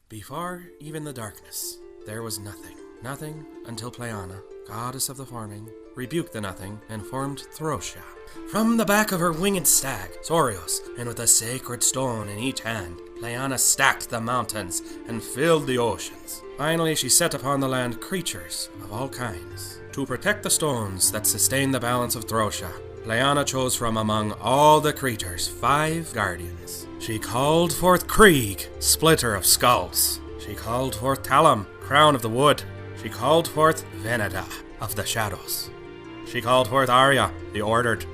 Before even the darkness, there was nothing. Nothing until Pleana, goddess of the forming, rebuked the nothing and formed Throssia. From the back of her winged stag, Sorios, and with a sacred stone in each hand, Pleana stacked the mountains and filled the oceans. Finally, she set upon the land creatures of all kinds. To protect the stones that sustain the balance of Throssia, Pleana chose from among all the creatures 5 guardians. She called forth Krieg, splitter of skulls. She called forth Talam, crown of the wood. She called forth Veneda, of the shadows. She called forth Arya, the ordered.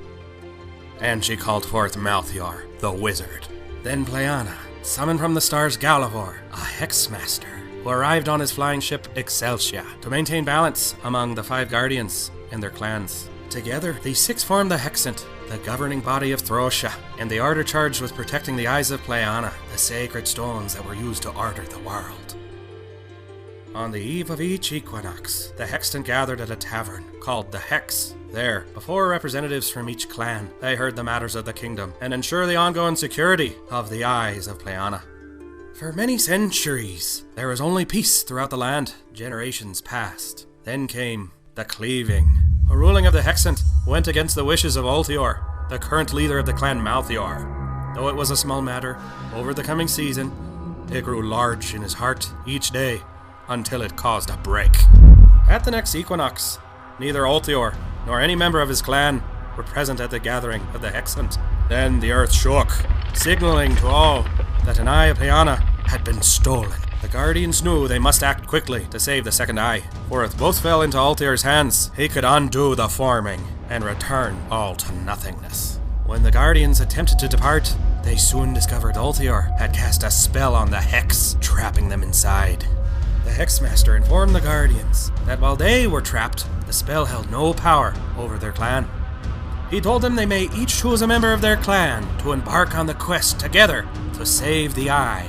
And she called forth Ulthior, the wizard. Then Pleana summoned from the stars Galavor, a hexmaster, who arrived on his flying ship Excelsia to maintain balance among the 5 guardians and their clans. Together, these 6 formed the Hexant, the governing body of Throssia, and the order charged with protecting the eyes of Pleana, the sacred stones that were used to order the world. On the eve of each equinox, the Hextant gathered at a tavern called the Hex. There, before representatives from each clan, they heard the matters of the kingdom and ensure the ongoing security of the eyes of Pleana. For many centuries, there was only peace throughout the land. Generations passed. Then came the cleaving. A ruling of the Hexant went against the wishes of Ulthior, the current leader of the clan Ulthior. Though it was a small matter, over the coming season, it grew large in his heart each day, until it caused a break. At the next equinox, neither Ulthior nor any member of his clan were present at the gathering of the Hexant. Then the earth shook, signaling to all that an eye of Pleana had been stolen. The Guardians knew they must act quickly to save the second eye, for if both fell into Ulthior's hands, he could undo the forming and return all to nothingness. When the Guardians attempted to depart, they soon discovered Ulthior had cast a spell on the Hex, trapping them inside. The Hexmaster informed the Guardians that while they were trapped, the spell held no power over their clan. He told them they may each choose a member of their clan to embark on the quest together to save the Eye.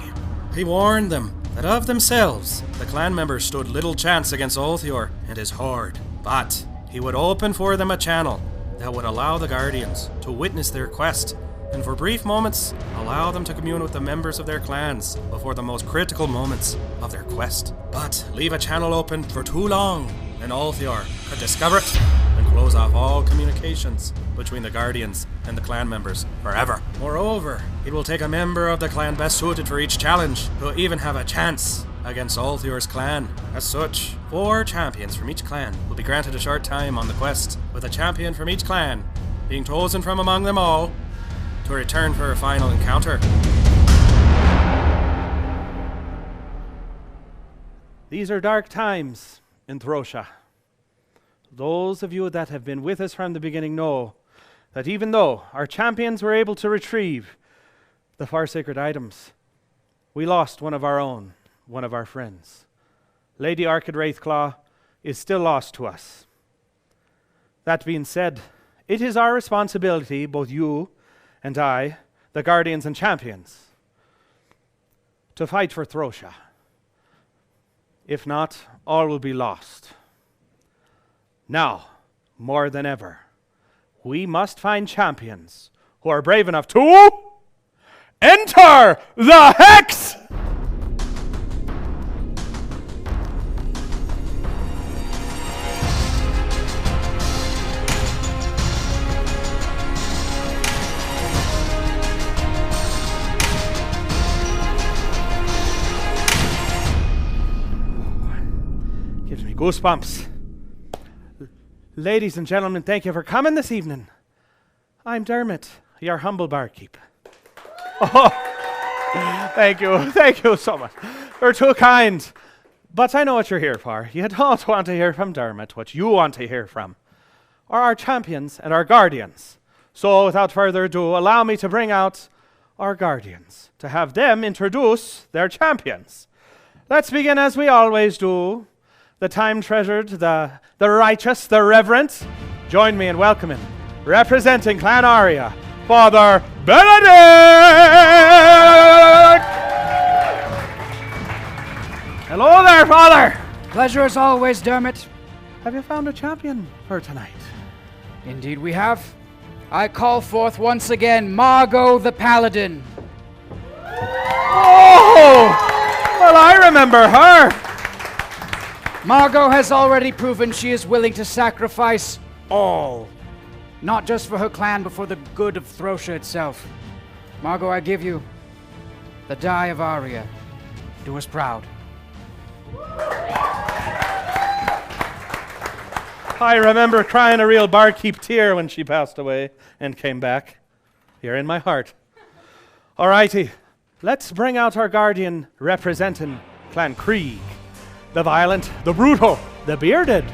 He warned them that of themselves, the clan members stood little chance against Ulthior and his horde, but he would open for them a channel that would allow the Guardians to witness their quest, and for brief moments, allow them to commune with the members of their clans before the most critical moments of their quest. But leave a channel open for too long, and Ulthior could discover it and close off all communications between the Guardians and the clan members forever. Moreover, it will take a member of the clan best suited for each challenge to even have a chance against Ulthior's clan. As such, 4 champions from each clan will be granted a short time on the quest, with a champion from each clan being chosen from among them all to return for a final encounter. These are dark times in Throssia. Those of you that have been with us from the beginning know that even though our champions were able to retrieve the 4 sacred items, we lost one of our own, one of our friends. Lady Orchid Wraithclaw is still lost to us. That being said, it is our responsibility, both you and I, the Guardians and Champions, to fight for Throssia. If not, all will be lost. Now, more than ever, we must find champions who are brave enough to enter the Hex! Gives me goosebumps. Ladies and gentlemen, thank you for coming this evening. I'm Dermot, your humble barkeep. Oh, thank you so much. You're too kind. But I know what you're here for. You don't want to hear from Dermot what you want to hear from are our champions and our guardians. So without further ado, allow me to bring out our guardians, to have them introduce their champions. Let's begin as we always do. The time-treasured, the righteous, the reverent. Join me in welcoming, representing Clan Arya, Father Benedict! Hello there, Father! Pleasure as always, Dermot. Have you found a champion for tonight? Indeed we have. I call forth once again Margot the Paladin. Oh! Well, I remember her! Margot has already proven she is willing to sacrifice all. Not just for her clan, but for the good of Throssia itself. Margot, I give you the die of Arya. Do us proud. I remember crying a real barkeep tear when she passed away and came back. You're in my heart. Alrighty, let's bring out our guardian representing Clan Krieg. The violent, the brutal, the bearded.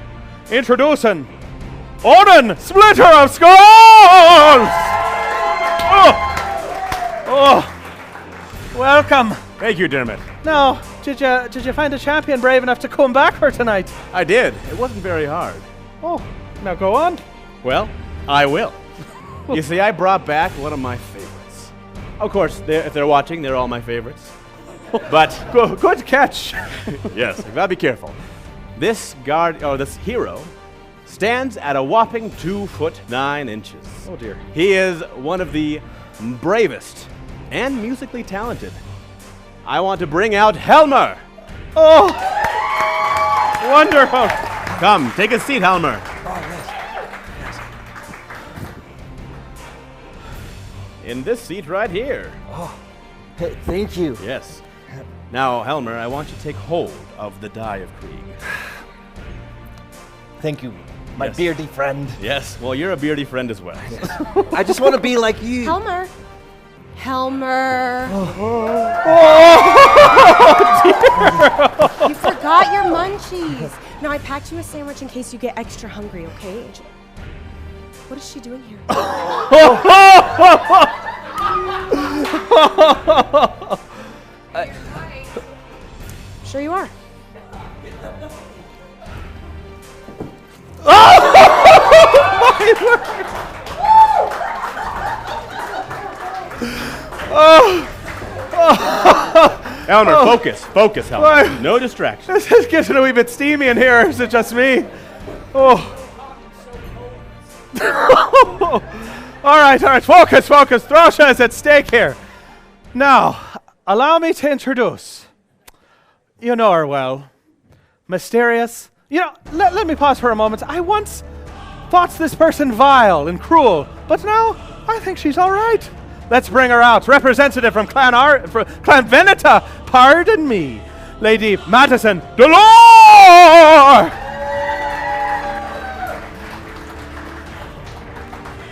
Introducing Odin, Splitter of Skulls! Welcome. Thank you, Dermot. Now, did you find a champion brave enough to come back for tonight? I did. It wasn't very hard. Oh, now go on. Well, I will. You see, I brought back one of my favorites. Of course, if they're watching, they're all my favorites. But good catch. yes, you gotta be careful. This hero stands at a whopping 2'9". Oh dear. He is one of the bravest and musically talented. I want to bring out Helmer. Oh, wonderful. Come, take a seat, Helmer. In this seat right here. Oh, hey, thank you. Yes. Now, Helmer, I want you to take hold of the Die of Krieg. Thank you, my Yes. beardy friend. Yes, well, you're a beardy friend as well. I just want to be like you. Helmer. Helmer. You forgot your munchies. Now, I packed you a sandwich in case you get extra hungry, okay? What is she doing here? Sure you are. Helmer, focus, Helmer. Why? No distractions. This is getting a wee bit steamy in here. Is it just me? Oh. all right. Focus. Throssia is at stake here. Now, allow me to introduce. You know her well. Mysterious. You know, let me pause for a moment. I once thought this person vile and cruel, but now I think she's all right. Let's bring her out. Representative from Clan Veneta. Pardon me. Lady Madison Delore!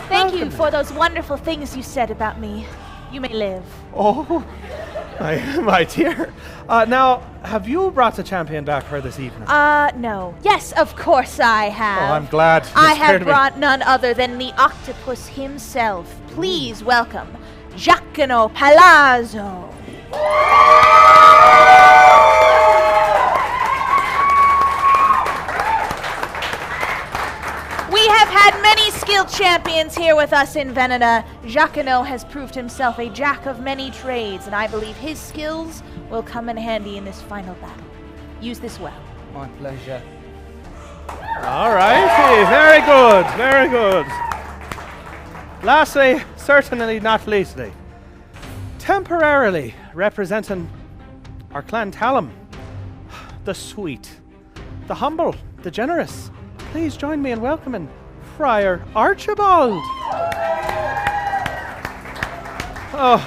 Thank you for those wonderful things you said about me. You may live. Oh, my dear. Now, have you brought the champion back for this evening? No. Yes, of course I have. Oh, I'm glad. You I scared have me. brought none other than the octopus himself. Please welcome Giacomo Palazzo. We have had many skilled champions here with us in Veneta. Giacomo has proved himself a jack of many trades, and I believe his skills will come in handy in this final battle. Use this well. My pleasure. All righty. Very good. Lastly, certainly not leastly, temporarily representing our clan Talum, the sweet, the humble, the generous. Please join me in welcoming Friar Archibald. Oh,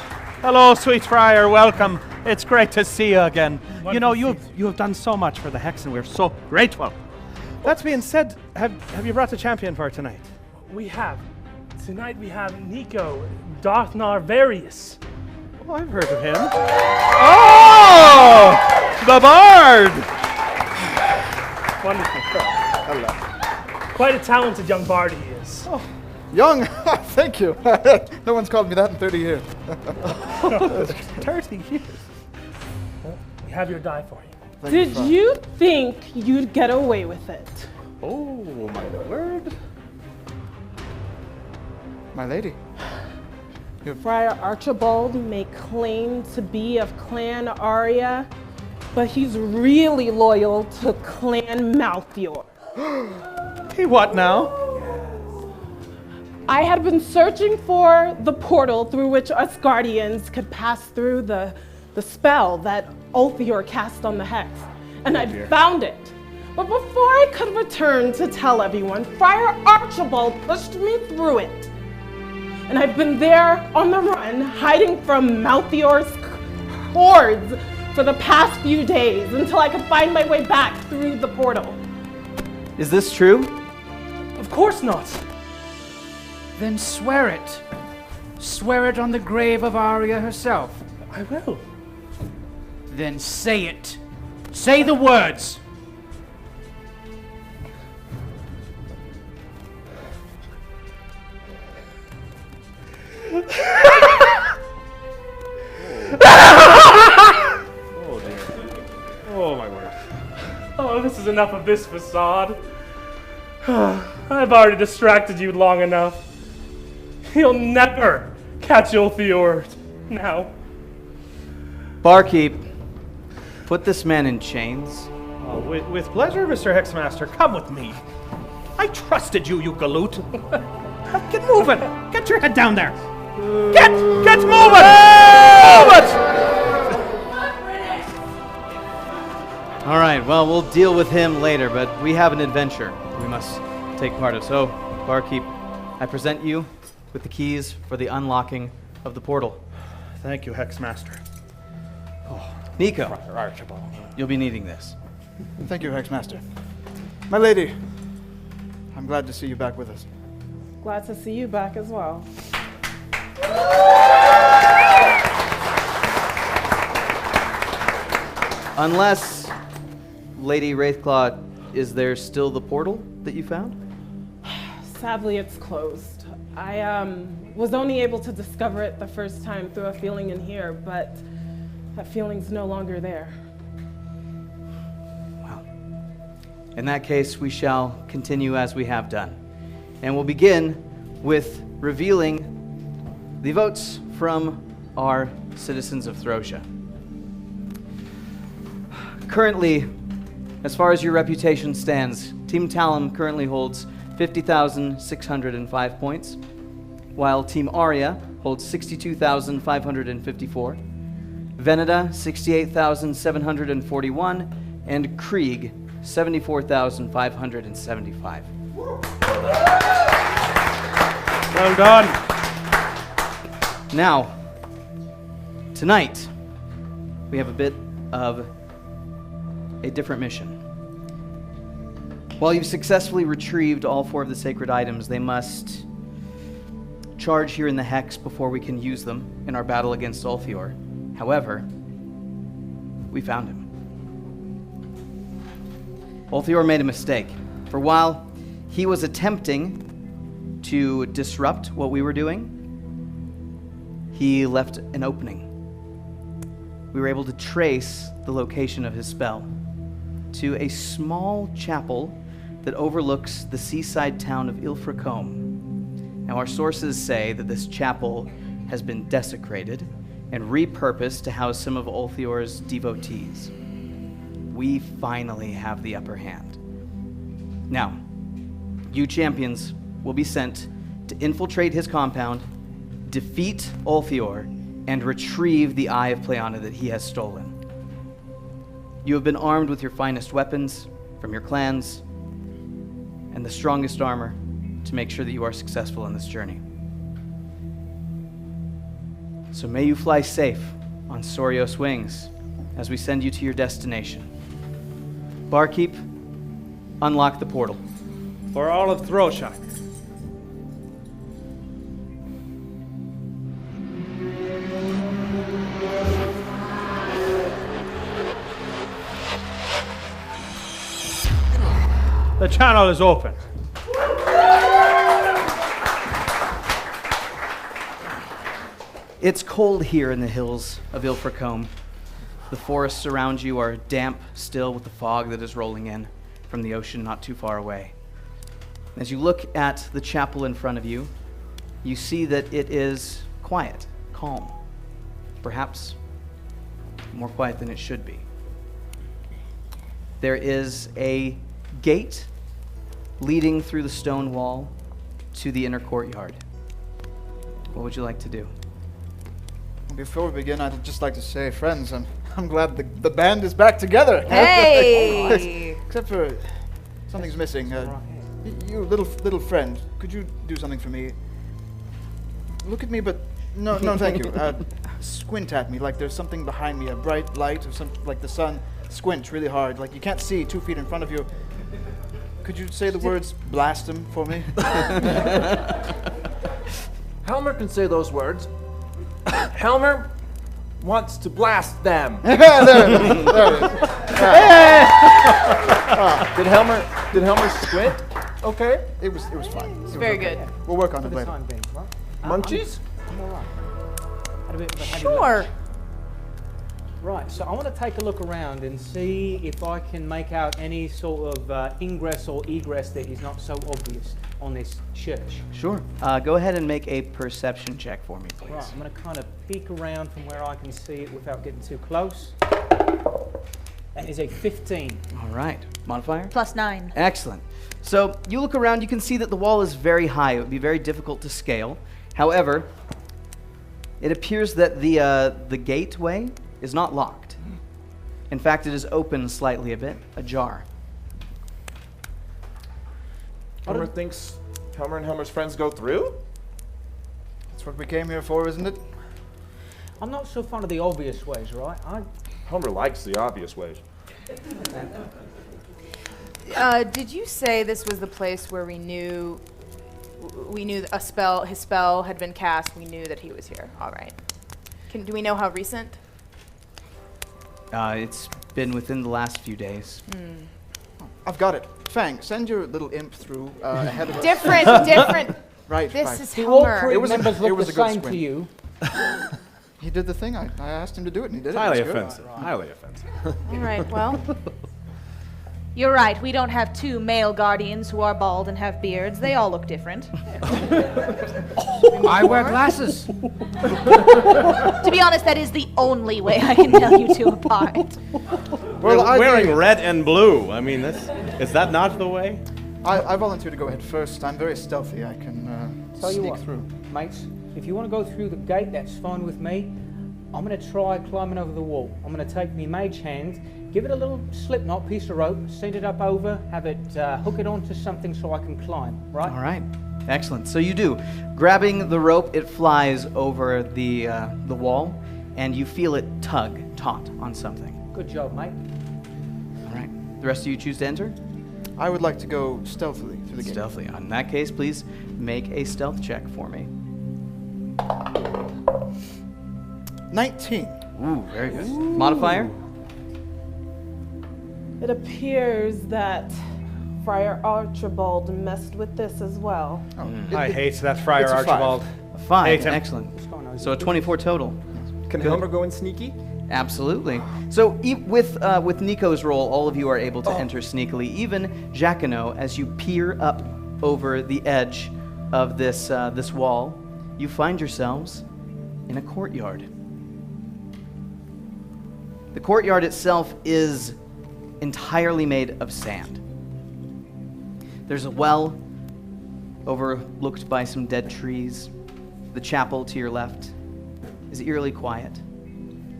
hello, sweet Friar. Welcome. It's great to see you again. You know, you have done so much for the Hex, and we're so grateful. That being said, have you brought the champion for tonight? We have. Tonight we have Nico Darthnarvarius. Oh, I've heard of him. Oh, the Bard. Wonderful. Hello. Quite a talented young bard he is. Oh, young? Thank you. No one's called me that in 30 years. 30 years. We have your die for you. Did you think you'd get away with it? Oh, my word. My lady. Friar Archibald may claim to be of Clan Arya, but he's really loyal to Clan Ulthior. Hey, what now? I had been searching for the portal through which us guardians could pass through the spell that Ulthior cast on the hex, and I found it. But before I could return to tell everyone, Friar Archibald pushed me through it. And I've been there on the run, hiding from Malthior's hordes for the past few days until I could find my way back through the portal. Is this true? Of course not. Then swear it. Swear it on the grave of Arya herself. I will. Then say it. Say the words. Oh dear. Oh my word. Oh, this is enough of this facade. I've already distracted you long enough. You'll never catch Ulthior now. Barkeep, put this man in chains. Oh, with pleasure, Mr. Hexmaster. Come with me. I trusted you, you galoot. Get moving. Get your head down there. Get moving. Move it. All right, well, we'll deal with him later, but we have an adventure we must take part of. So, Barkeep, I present you with the keys for the unlocking of the portal. Thank you, Hexmaster. Nico, Friar Archibald. you'll be needing this. Thank you, Hexmaster. My lady, I'm glad to see you back with us. Glad to see you back as well. Unless, Lady Wraithclaw, is there still the portal that you found? Sadly, it's closed. I was only able to discover it the first time through a feeling in here, but that feeling's no longer there. Well, in that case, we shall continue as we have done. And we'll begin with revealing the votes from our citizens of Throssia. Currently, as far as your reputation stands, Team Talum currently holds 50,605 points, while Team Arya holds 62,554, Veneda 68,741, and Krieg 74,575. Well done. Now, tonight, we have a bit of a different mission. While you've successfully retrieved all 4 of the sacred items, they must charge here in the Hex before we can use them in our battle against Ulthior. However, we found him. Ulthior made a mistake. For while he was attempting to disrupt what we were doing, he left an opening. We were able to trace the location of his spell to a small chapel that overlooks the seaside town of Ilfracombe. Now, our sources say that this chapel has been desecrated and repurposed to house some of Ulthior's devotees. We finally have the upper hand. Now, you champions will be sent to infiltrate his compound, defeat Ulthior, and retrieve the Eye of Pleana that he has stolen. You have been armed with your finest weapons from your clans and the strongest armor to make sure that you are successful in this journey. So may you fly safe on Sorios wings as we send you to your destination. Barkeep, unlock the portal. For all of Throssia. The channel is open. It's cold here in the hills of Ilfracombe. The forests around you are damp still with the fog that is rolling in from the ocean not too far away. As you look at the chapel in front of you, you see that it is quiet, calm, perhaps more quiet than it should be. There is a gate leading through the stone wall to the inner courtyard. What would you like to do? Before we begin, I'd just like to say, friends, I'm I'm glad the band is back together. Hey! Except for something's missing. You little friend, could you do something for me? Look at me, but no, thank you. Squint at me like there's something behind me, a bright light or something like the sun. Squint really hard, like you can't see 2 feet in front of you. Could you say the words "blast him" for me? Helmer can say those words. Helmer wants to blast them. There it is. Did Helmer squint? Okay. It was fine. It was Very okay. good. We'll work on it later. Munchies? Sure. Right, so I want to take a look around and see if I can make out any sort of ingress or egress that is not so obvious on this church. Sure. Go ahead and make a perception check for me, please. Right, I'm going to kind of peek around from where I can see it without getting too close. That is a 15. All right. Modifier? +9. Excellent. So you look around, you can see that the wall is very high. It would be very difficult to scale. However, it appears that the gateway is not locked. In fact, it is open slightly a bit, ajar. Helmer thinks Helmer and Helmer's friends go through? That's what we came here for, isn't it? I'm not so fond of the obvious ways, right? Helmer likes the obvious ways. Did you say this was the place where we knew his spell had been cast? We knew that he was here. All right. Do we know how recent? It's been within the last few days. I've got it. Fang, send your little imp through ahead of us. Different. Right. This is All Helmer. crew members look the good same squint. to you. He did the thing. I asked him to do it, and he did Highly it. It was good. offensive. Highly offensive. All right. Well, You're right, we don't have 2 male guardians who are bald and have beards. They all look different. I wear glasses. To be honest, that is the only way I can tell you 2 apart. We're Well, wearing red and blue. I mean, is that not the way? I volunteer to go ahead first. I'm very stealthy. I can Tell you sneak what, through. mates, if you want to go through the gate, that's fine with me. I'm going to try climbing over the wall. I'm going to take my mage hand, give it a little slip knot piece of rope, send it up over, have it hook it onto something so I can climb, right? All right. Excellent. So you do. Grabbing the rope, it flies over the wall, and you feel it taut on something. Good job, mate. All right. The rest of you choose to enter? I would like to go stealthily through the gate. Stealthily. In that case, please make a stealth check for me. 19. Ooh, very good. Modifier? It appears that Friar Archibald messed with this as well. I hate that Friar It's a 5. Archibald. A 5. Hate him. Excellent. So a 24 total. Can Helmer go in sneaky? Absolutely. So with Nico's roll, all of you are able to enter sneakily. Even Jacquino, as you peer up over the edge of this wall, you find yourselves in a courtyard. The courtyard itself is entirely made of sand. There's a well overlooked by some dead trees. The chapel to your left is eerily quiet.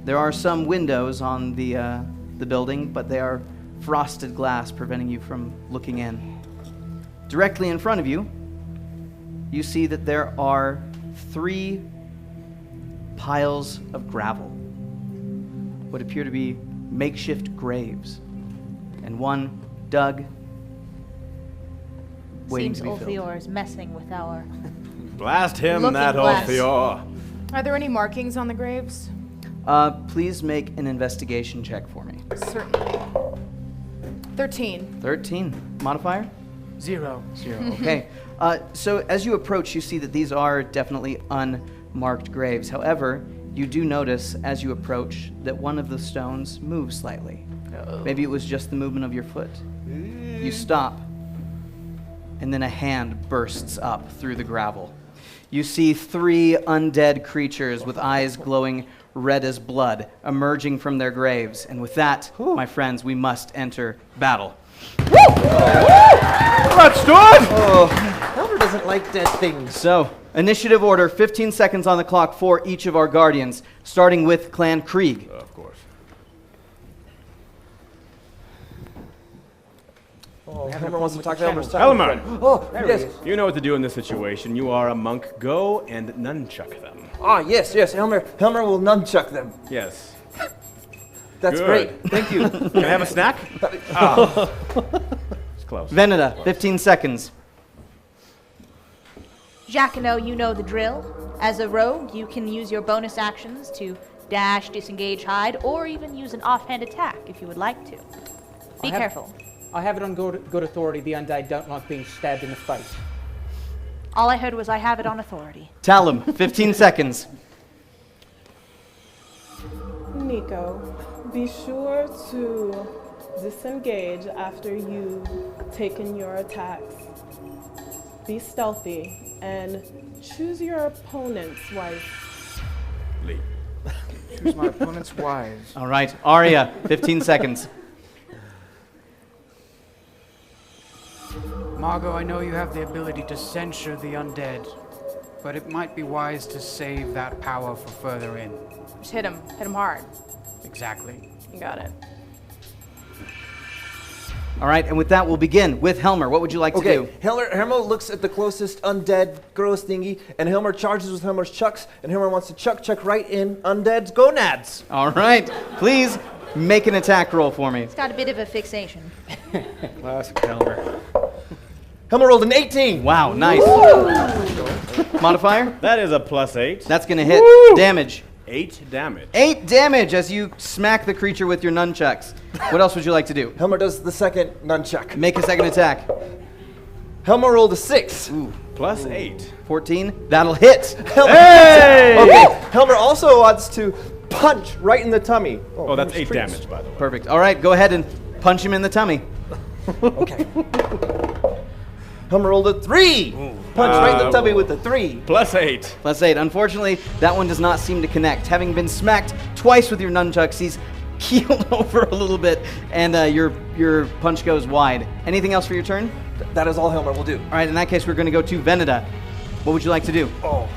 There are some windows on the building, but they are frosted glass, preventing you from looking in. Directly in front of you, you see that there are 3 piles of gravel, what appear to be makeshift graves, and one dug, waiting Seems to be filled. Ulthior is messing with our Blast him, Looking that glass. Ulthior. are there any markings on the graves? Please make an investigation check for me. Certainly. 13. 13. Modifier? 0. 0. Okay. So as you approach, you see that these are definitely unmarked graves. However, you do notice as you approach that one of the stones moves slightly. Maybe it was just the movement of your foot. You stop, and then a hand bursts up through the gravel. You see 3 undead creatures with eyes glowing red as blood emerging from their graves. And with that, my friends, we must enter battle. Let's do it! Helmer doesn't like dead things. So, initiative order, 15 seconds on the clock for each of our guardians, starting with Clan Krieg. Of course. Helmer wants to talk to Helmer's time. Helmer! Oh, There yes. he is. You know what to do in this situation. You are a monk. Go and nunchuck them. Ah, yes. Helmer will nunchuck them. Yes. That's Good. great. Thank you. Can I have a snack? Oh. It's close. Veneda, 15 seconds. Jacquino, you know the drill. As a rogue, you can use your bonus actions to dash, disengage, hide, or even use an offhand attack if you would like to. Be careful. I have it on good authority. The undead don't like being stabbed in the face. All I heard was I have it on authority. Talum, 15 seconds. Nico, be sure to disengage after you've taken your attacks. Be stealthy and choose your opponents wisely. Choose my opponents wise. All right, Arya, 15 seconds. Margot, I know you have the ability to censure the undead, but it might be wise to save that power for further in. Just hit him. Hit him hard. Exactly. You got it. All right, and with that, we'll begin with Helmer. What would you like to do? Helmer looks at the closest undead gross thingy, and Helmer charges with Helmer's chucks, and Helmer wants to chuck right in undead's gonads. All right, please make an attack roll for me. It's got a bit of a fixation. Classic Helmer. Helmer rolled an 18. Wow, nice. Modifier? That is a +8. That's going to hit. Woo! Damage. 8 damage. 8 damage as you smack the creature with your nunchucks. What else would you like to do? Helmer does the second nunchuck. Make a second attack. Helmer rolled a 6. Ooh. +8. 14. That'll hit. Hey! Okay. Helmer also wants to punch right in the tummy. Oh, that's 8 damage, by the way. Perfect. All right, go ahead and punch him in the tummy. Okay. Helmer rolled a 3. Punch right in the tummy with a 3. +8. +8. Unfortunately, that one does not seem to connect. Having been smacked twice with your nunchucks, he's keeled over a little bit, and your punch goes wide. Anything else for your turn? That is all Helmer will do. All right, in that case, we're going to go to Veneda. What would you like to do? Oh.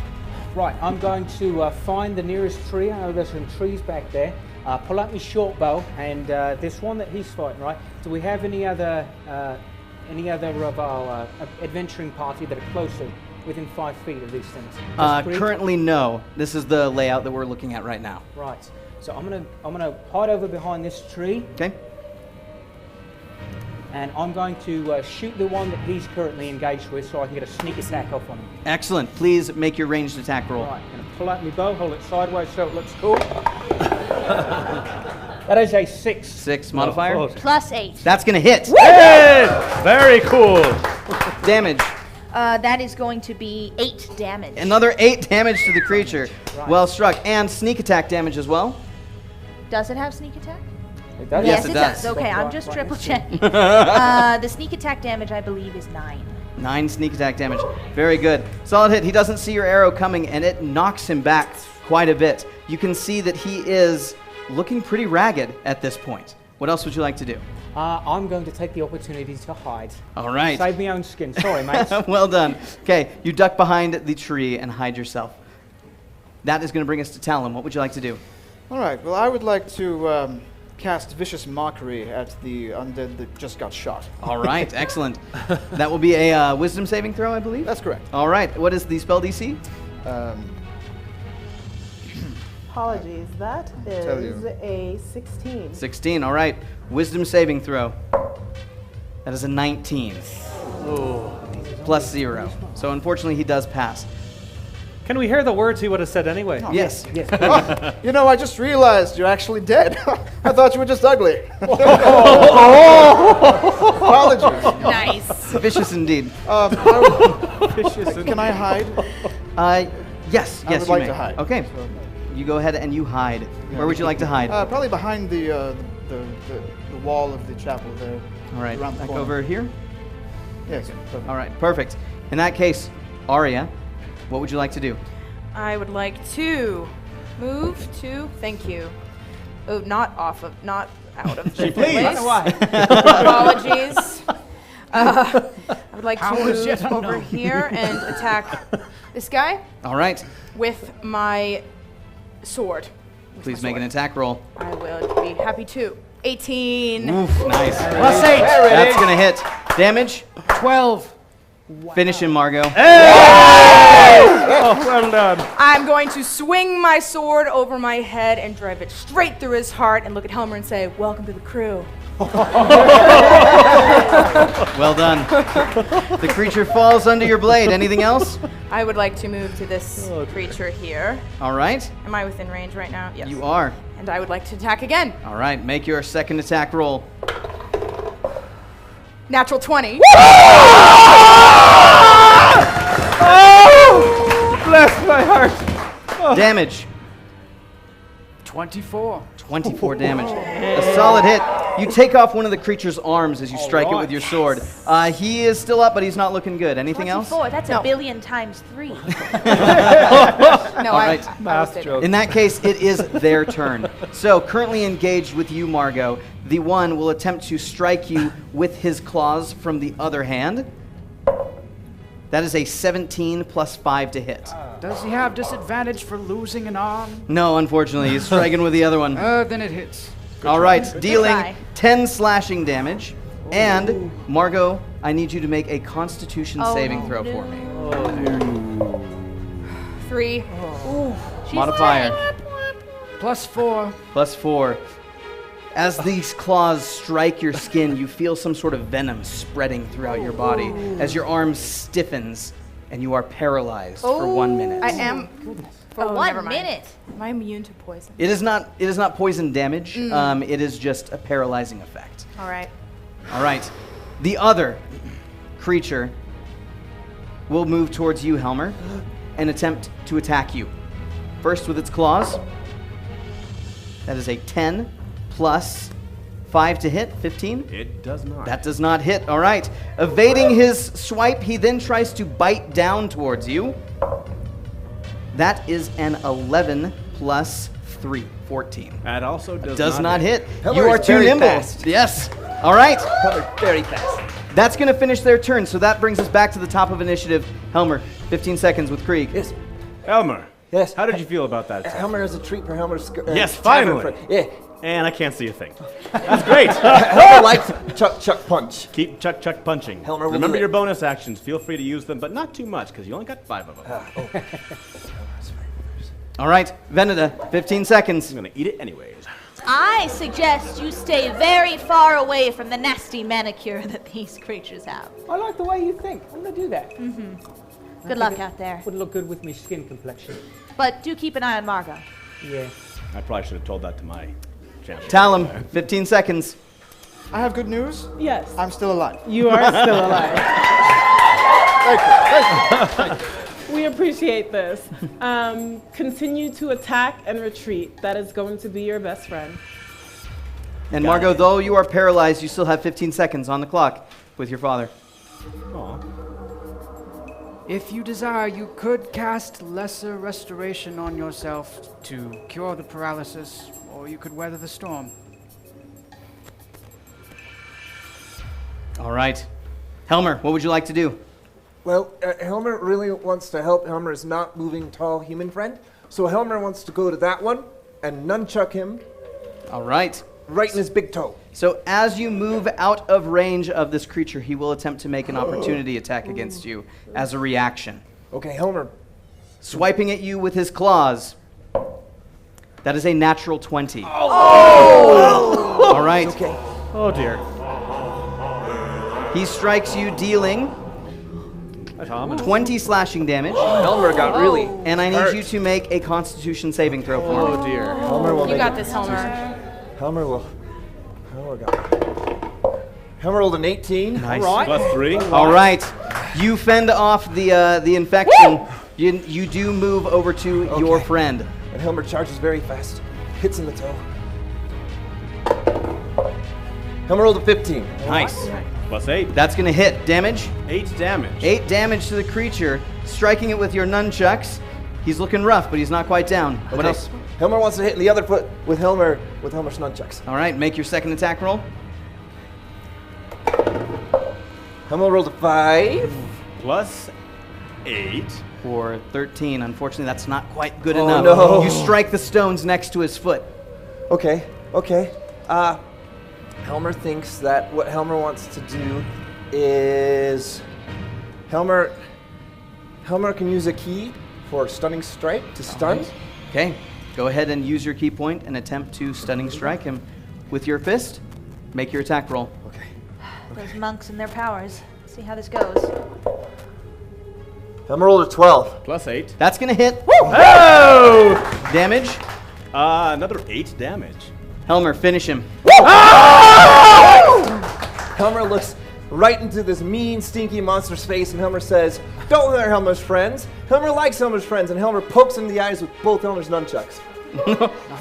Right, I'm going to find the nearest tree. I know there's some trees back there. Pull out my short bow, and this one that he's fighting, right? Do we have any other of our adventuring party that are closer, within 5 feet of these things? Currently, no. This is the layout that we're looking at right now. Right. So I'm gonna hide over behind this tree. Okay. And I'm going to shoot the one that he's currently engaged with, so I can get a sneak attack off on him. Excellent. Please make your ranged attack roll. Right. Gonna pull out my bow, hold it sideways so it looks cool. That is a 6. 6 modifier. +8. That's going to hit. Hey! Very cool. Damage. That is going to be 8 damage. Another 8 damage to the creature. Right. Well struck. And sneak attack damage as well. Does it have sneak attack? It does? Yes, it does. Okay, I'm Right, just right, triple right. checking. The sneak attack damage, I believe, is 9. 9 sneak attack damage. Very good. Solid hit. He doesn't see your arrow coming, and it knocks him back quite a bit. You can see that he is looking pretty ragged at this point. What else would you like to do? I'm going to take the opportunity to hide. All right. Save my own skin. Sorry, mate. Well done. Okay, you duck behind the tree and hide yourself. That is going to bring us to Talon. What would you like to do? All right. Well, I would like to cast Vicious Mockery at the undead that just got shot. All right, excellent. That will be a wisdom saving throw, I believe? That's correct. All right. What is the spell DC? Apologies, that Tell is you. a 16. 16. All right. Wisdom saving throw. That is a 19. Plus 0. So unfortunately, he does pass. Can we hear the words he would have said anyway? Yes. Yes. Oh, you know, I just realized you're actually dead. I thought you were just ugly. Apologies. Nice. Vicious indeed. Can I hide? Yes. I Yes, would you like may. to hide. Okay. You go ahead and you hide. Where would you like to hide? Probably behind the wall of the chapel there. All right. Around the Back corner. over here. Yes. Perfect. All right. Perfect. In that case, Arya, what would you like to do? I would like to move to. Thank you. Oh, not out of the place. Apologies. I would like to move over here and attack this guy All right. with my sword. Please make an attack roll. I will be happy to. 18. Oof, nice. +8. That's going to hit. Damage? 12. Finish him, Margot. Oh, well done. I'm going to swing my sword over my head and drive it straight through his heart and look at Helmer and say, "Welcome to the crew." Well done. The creature falls under your blade. Anything else? I would like to move to this creature here. All right. Am I within range right now? Yes. You are. And I would like to attack again. All right. Make your second attack roll. Natural 20. Oh! Bless my heart. Oh. Damage. 24. 24 damage. A solid hit. You take off one of the creature's arms as you strike it with your sword. He is still up, but he's not looking good. Anything else? 24, that's a billion times 3. No, All right. I In that case, it is their turn. So, currently engaged with you, Margot, the one will attempt to strike you with his claws from the other hand. That is a 17 plus 5 to hit. Does he have disadvantage for losing an arm? No, unfortunately. He's striking with the other one. Then it hits. All right, dealing 10 slashing damage. And, Margot, I need you to make a Constitution saving throw for me. 3. Modifier. +4. +4. As these claws strike your skin, you feel some sort of venom spreading throughout your body as your arm stiffens and you are paralyzed for 1 minute. I am. For 1 minute. Am I immune to poison? It is not poison damage. It is just a paralyzing effect. All right. All right. The other creature will move towards you, Helmer, and attempt to attack you. First with its claws. That is a 10 plus 5 to hit, 15. It does not. That does not hit. All right. Evading his swipe, he then tries to bite down towards you. That is an 11 plus 3, 14. That also does not hit. Helmer You are is too very nimble. fast. Yes. All right. Helmer, very fast. That's going to finish their turn, so that brings us back to the top of initiative. Helmer, 15 seconds with Krieg. Yes. Elmer. Yes. How did you feel about that? Helmer has a treat for Helmer's. Yes, tavern finally. friend. Yeah. And I can't see a thing. That's great. Helmer likes chuck punch. Keep chuck punching. Helmer will Remember do your it. bonus actions. Feel free to use them, but not too much, because you only got 5 of them. All right, Veneda, 15 seconds. I'm going to eat it anyways. I suggest you stay very far away from the nasty manicure that these creatures have. I like the way you think. I'm going to do that. Good luck out there. Would look good with my skin complexion. But do keep an eye on Margot. Yeah. I probably should have told that to my champion. Talum, 15 seconds. I have good news. Yes. I'm still alive. You are still alive. Thank you. We appreciate this. Continue to attack and retreat. That is going to be your best friend. And Margot, though you are paralyzed, you still have 15 seconds on the clock with your father. Aw. If you desire, you could cast Lesser Restoration on yourself to cure the paralysis, or you could weather the storm. All right. Helmer, what would you like to do? Well, Helmer really wants to help Helmer's not moving tall human friend. So Helmer wants to go to that one and nunchuck him All right. right in his big toe. So as you move out of range of this creature, he will attempt to make an opportunity attack against you as a reaction. Okay, Helmer. Swiping at you with his claws. That is a natural 20. Oh! All right. Okay. Oh, dear. He strikes you, dealing 20 slashing damage. Helmer got really And I need hurt. you to make a Constitution saving throw for me. Oh, dear. Helmer will You make got it. this, Helmer. Helmer got. Helmer rolled an 18. Nice. Plus 3. All right. You fend off the infection. You do move over to your friend. And Helmer charges very fast. Hits in the toe. Helmer rolled a 15. Nice. Plus 8. That's going to hit. Damage? 8 damage. 8 damage to the creature. Striking it with your nunchucks. He's looking rough, but he's not quite down. What Okay. else? Helmer wants to hit in the other foot with Helmer's nunchucks. All right, make your second attack roll. Helmer rolled a 5. Plus 8. For 13. Unfortunately, that's not quite good Oh, enough. no. You strike the stones next to his foot. Okay. Helmer thinks that what Helmer wants to do is Helmer. Helmer can use a key for stunning strike to stun. Right. Okay, go ahead and use your key point and attempt to stunning strike him with your fist. Make your attack roll. Okay. Those monks and their powers. See how this goes. Helmer rolled a 12. +8. That's gonna hit. Woo! Oh! Damage. Another 8 damage. Helmer, finish him. Helmer looks right into this mean, stinky monster's face, and Helmer says, "Don't hurt Helmer's friends." Helmer likes Helmer's friends, and Helmer pokes him in the eyes with both Helmer's nunchucks.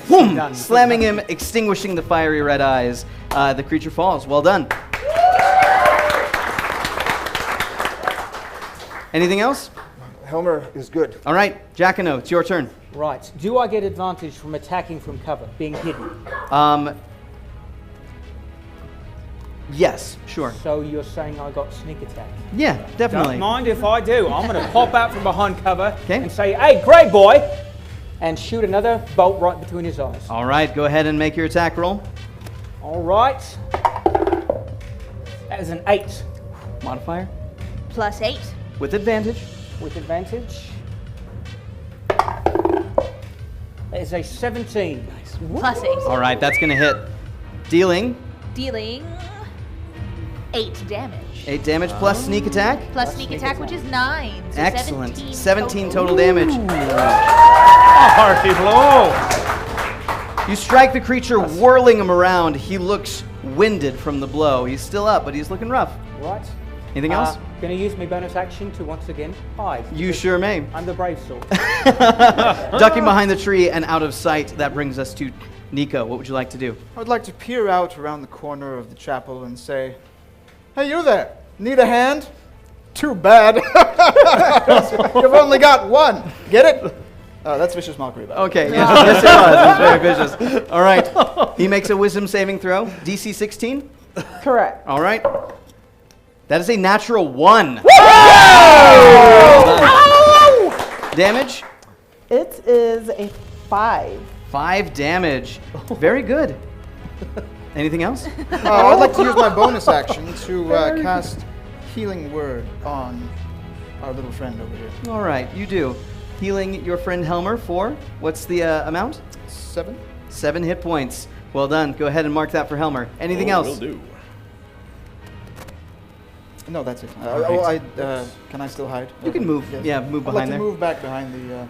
Boom! Slamming him, extinguishing the fiery red eyes. The creature falls. Well done. Anything else? Helmer is good. All right, Jacquino, it's your turn. Right. Do I get advantage from attacking from cover, being hidden? Yes, sure. So you're saying I got sneak attack? Yeah, definitely. Don't mind if I do. I'm going to pop out from behind cover Okay. and say, "Hey, great boy," and shoot another bolt right between his eyes. All right, go ahead and make your attack roll. All right. That is an 8. Modifier. +8. With advantage. With advantage. That is a 17. Nice. +8. All right, that's going to hit. Dealing Dealing 8 damage. 8 damage plus sneak attack. Plus sneak attack, which is 9. So Excellent. 17 total damage. Hearty blow. You strike the creature, whirling him around. He looks winded from the blow. He's still up, but he's looking rough. Right. Anything else? Going to use my bonus action to once again hide. You sure may. I'm the brave sort. Ducking behind the tree and out of sight. That brings us to Nico. What would you like to do? I would like to peer out around the corner of the chapel and say, "Hey, you there. Need a hand? Too bad. You've only got one. Get it?" That's vicious mockery. Okay, yes, it was. It's very vicious. All right. He makes a wisdom saving throw. DC 16? Correct. All right. That is a natural 1. Damage? It is a 5. 5 damage. Very good. Anything else? I'd like to use my bonus action to cast Healing Word on our little friend over here. All right, you do. Healing your friend Helmer for, what's the amount? 7. 7 hit points. Well done. Go ahead and mark that for Helmer. Anything else? Will do. No, that's it. Right. Can I still hide? You can move. Yes. Yeah, move I'd behind like there. to move back behind the... yes.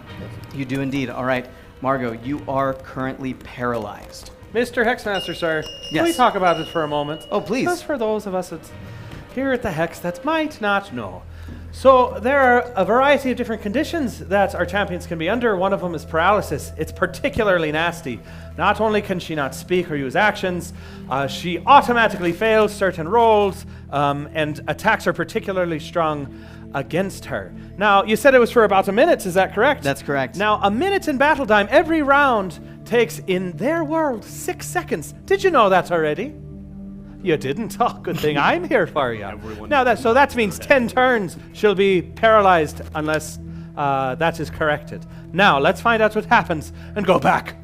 You do indeed. All right. Margot, you are currently paralyzed. Mr. Hexmaster, sir, Yes. can we talk about it for a moment? Oh, please. Just for those of us here at the Hex that might not know. So there are a variety of different conditions that our champions can be under. One of them is paralysis. It's particularly nasty. Not only can she not speak or use actions, she automatically fails certain rolls, and attacks are particularly strong against her. Now, you said it was for about a minute, is that correct? That's correct. Now, a minute in battle time, every round takes, in their world, 6 seconds. Did you know that already? You didn't? Oh, good thing I'm here for you. Now, that means 10 turns she'll be paralyzed unless that is corrected. Now, let's find out what happens and go back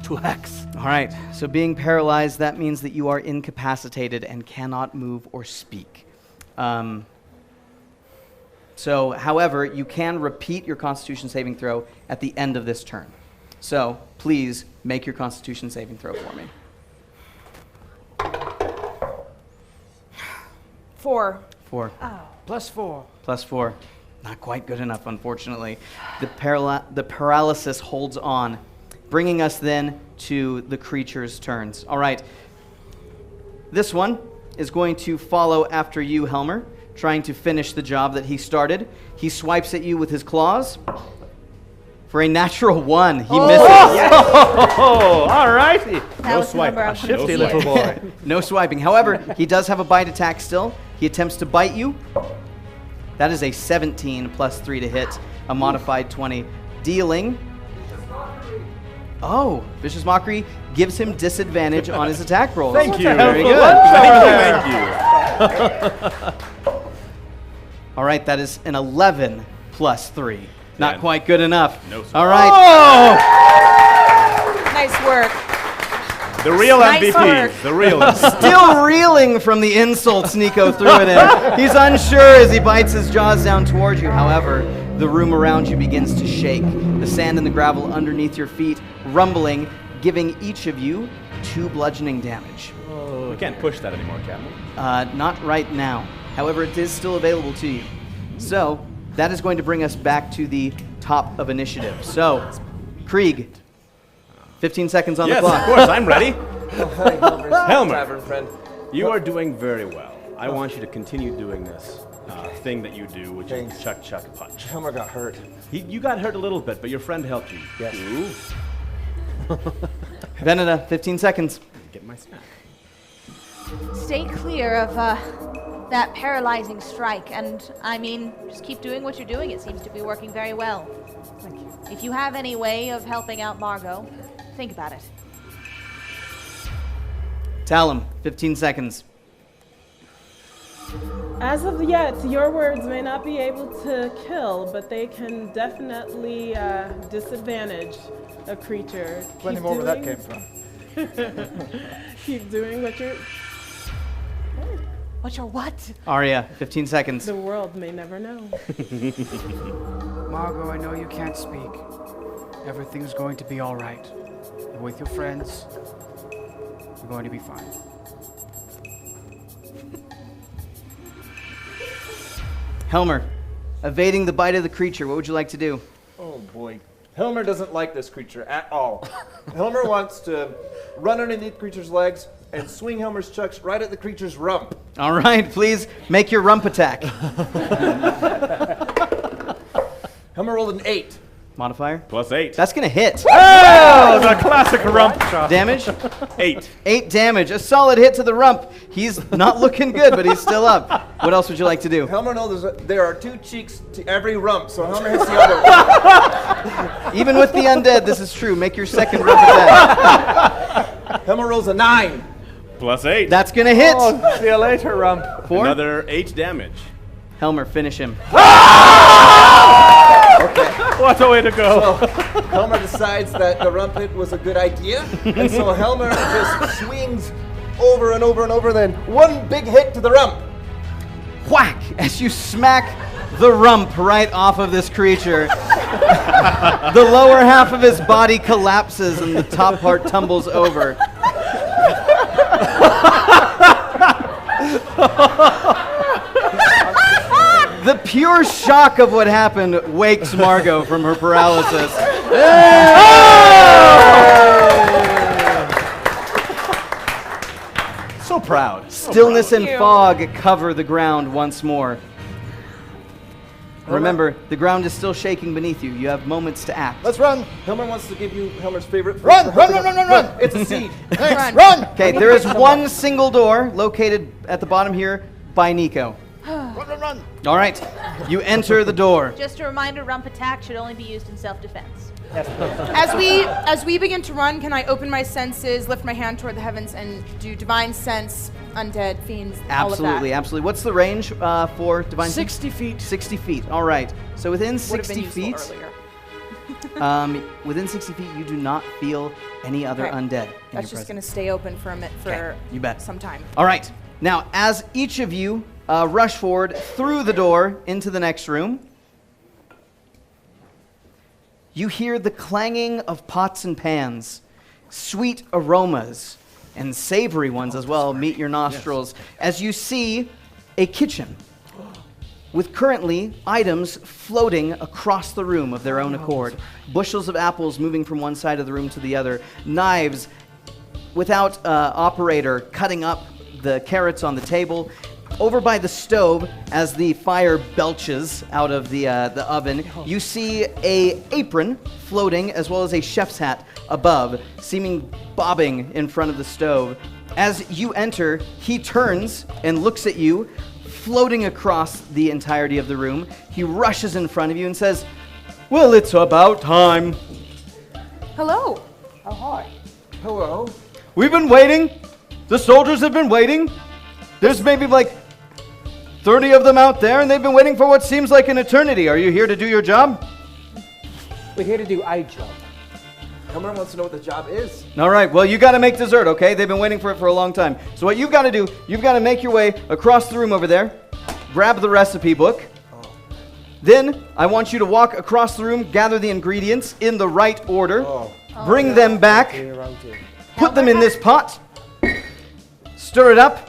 to Hex. All right. So being paralyzed, that means that you are incapacitated and cannot move or speak. However, you can repeat your Constitution saving throw at the end of this turn. So please make your Constitution saving throw for me. 4. 4. Oh. +4. +4. Not quite good enough, unfortunately. The paralysis holds on, bringing us then to the creature's turns. All right. This one is going to follow after you, Helmer, trying to finish the job that he started. He swipes at you with his claws. For a natural 1, he misses. Oh, all righty. No swiping. A shifty little boy. No swiping. However, he does have a bite attack still. He attempts to bite you. That is a 17 plus 3 to hit, a modified 20. Dealing. Oh, Vicious Mockery gives him disadvantage on his attack rolls. Thank you. Very good. Thank you. All right, that is an 11 plus 3. Not quite good enough. No, sir. All right. Nice work. The real Nice MVP. work. The real. Still reeling from the insults Nico threw at him. He's unsure as he bites his jaws down towards you. However, the room around you begins to shake. The sand and the gravel underneath your feet rumbling, giving each of you 2 bludgeoning damage. We can't push that anymore, can we? Not right now. However, it is still available to you. So, that is going to bring us back to the top of initiative. So, Krieg, 15 seconds on the clock. Yes, of course, I'm ready. Helmer, Helmer, you are doing very well. I want you to continue doing this thing that you do, which is chuck, chuck, punch. Helmer got hurt. You got hurt a little bit, but your friend helped you. Yes. Veneta, 15 seconds. Get my snack. Stay clear of that paralyzing strike, and I mean, just keep doing what you're doing. It seems to be working very well. Thank you. If you have any way of helping out Margot, think about it. Talum, 15 seconds. As of yet, your words may not be able to kill, but they can definitely disadvantage a creature. Plenty more where that came from. Keep doing what you're... What your what? Arya, 15 seconds. The world may never know. Margot, I know you can't speak. Everything's going to be all right. You're with your friends. You're going to be fine. Helmer, evading the bite of the creature, what would you like to do? Oh boy. Helmer doesn't like this creature at all. Helmer wants to run underneath the creature's legs and swing Helmer's chucks right at the creature's rump. All right, please make your rump attack. Helmer rolled an 8. Modifier? +8. That's going to hit. Oh, the classic rump shot. Damage? 8. 8 damage. A solid hit to the rump. He's not looking good, but he's still up. What else would you like to do? Helmer knows there are 2 cheeks to every rump, so Helmer hits the other one. Even with the undead, this is true. Make your second rump attack. Helmer rolls a 9. +8. That's going to hit. Oh, see you later, rump. 4. Another 8 damage. Helmer, finish him. Okay. What a way to go. So Helmer decides that the rump hit was a good idea, and so Helmer just swings over and over and over, then one big hit to the rump. Whack! As you smack the rump right off of this creature. The lower half of his body collapses and the top part tumbles over. The pure shock of what happened wakes Margot from her paralysis. So proud. Stillness and fog cover the ground once more. Remember, the ground is still shaking beneath you. You have moments to act. Let's run. Helmer wants to give you Helmer's favorite. Run! Run! It's a seed. Thanks, run! Okay, there is one single door located at the bottom here by Nico. Run! All right, you enter the door. Just a reminder, rump attack should only be used in self-defense. As we begin to run, can I open my senses, lift my hand toward the heavens, and do divine sense, undead, fiends, all of that? Absolutely, absolutely. What's the range for divine? 60 feet. 60 feet. All right. So within Would have 60 been useful feet, earlier. within 60 feet, you do not feel any other Okay. undead. That's just going to stay open for a minute, for you bet. some time. All right. Now, as each of you rush forward through the door into the next room, you hear the clanging of pots and pans, sweet aromas, and savory ones as well meet your nostrils as you see a kitchen with currently items floating across the room of their own accord. Bushels of apples moving from one side of the room to the other, knives without operator cutting up the carrots on the table. Over by the stove, as the fire belches out of the oven, you see a apron floating, as well as a chef's hat above, seeming bobbing in front of the stove. As you enter, he turns and looks at you, floating across the entirety of the room. He rushes in front of you and says, "Well, it's about time. Hello. Oh, hi. Hello. We've been waiting. The soldiers have been waiting. There's maybe like 30 of them out there, and they've been waiting for what seems like an eternity. Are you here to do your job?" We're here to do a job. Helmer wants to know what the job is. All right, well, you got to make dessert, okay? They've been waiting for it for a long time. So what you've got to do, you've got to make your way across the room over there, grab the recipe book. Then I want you to walk across the room, gather the ingredients in the right order, bring them back, put them in this pot, stir it up,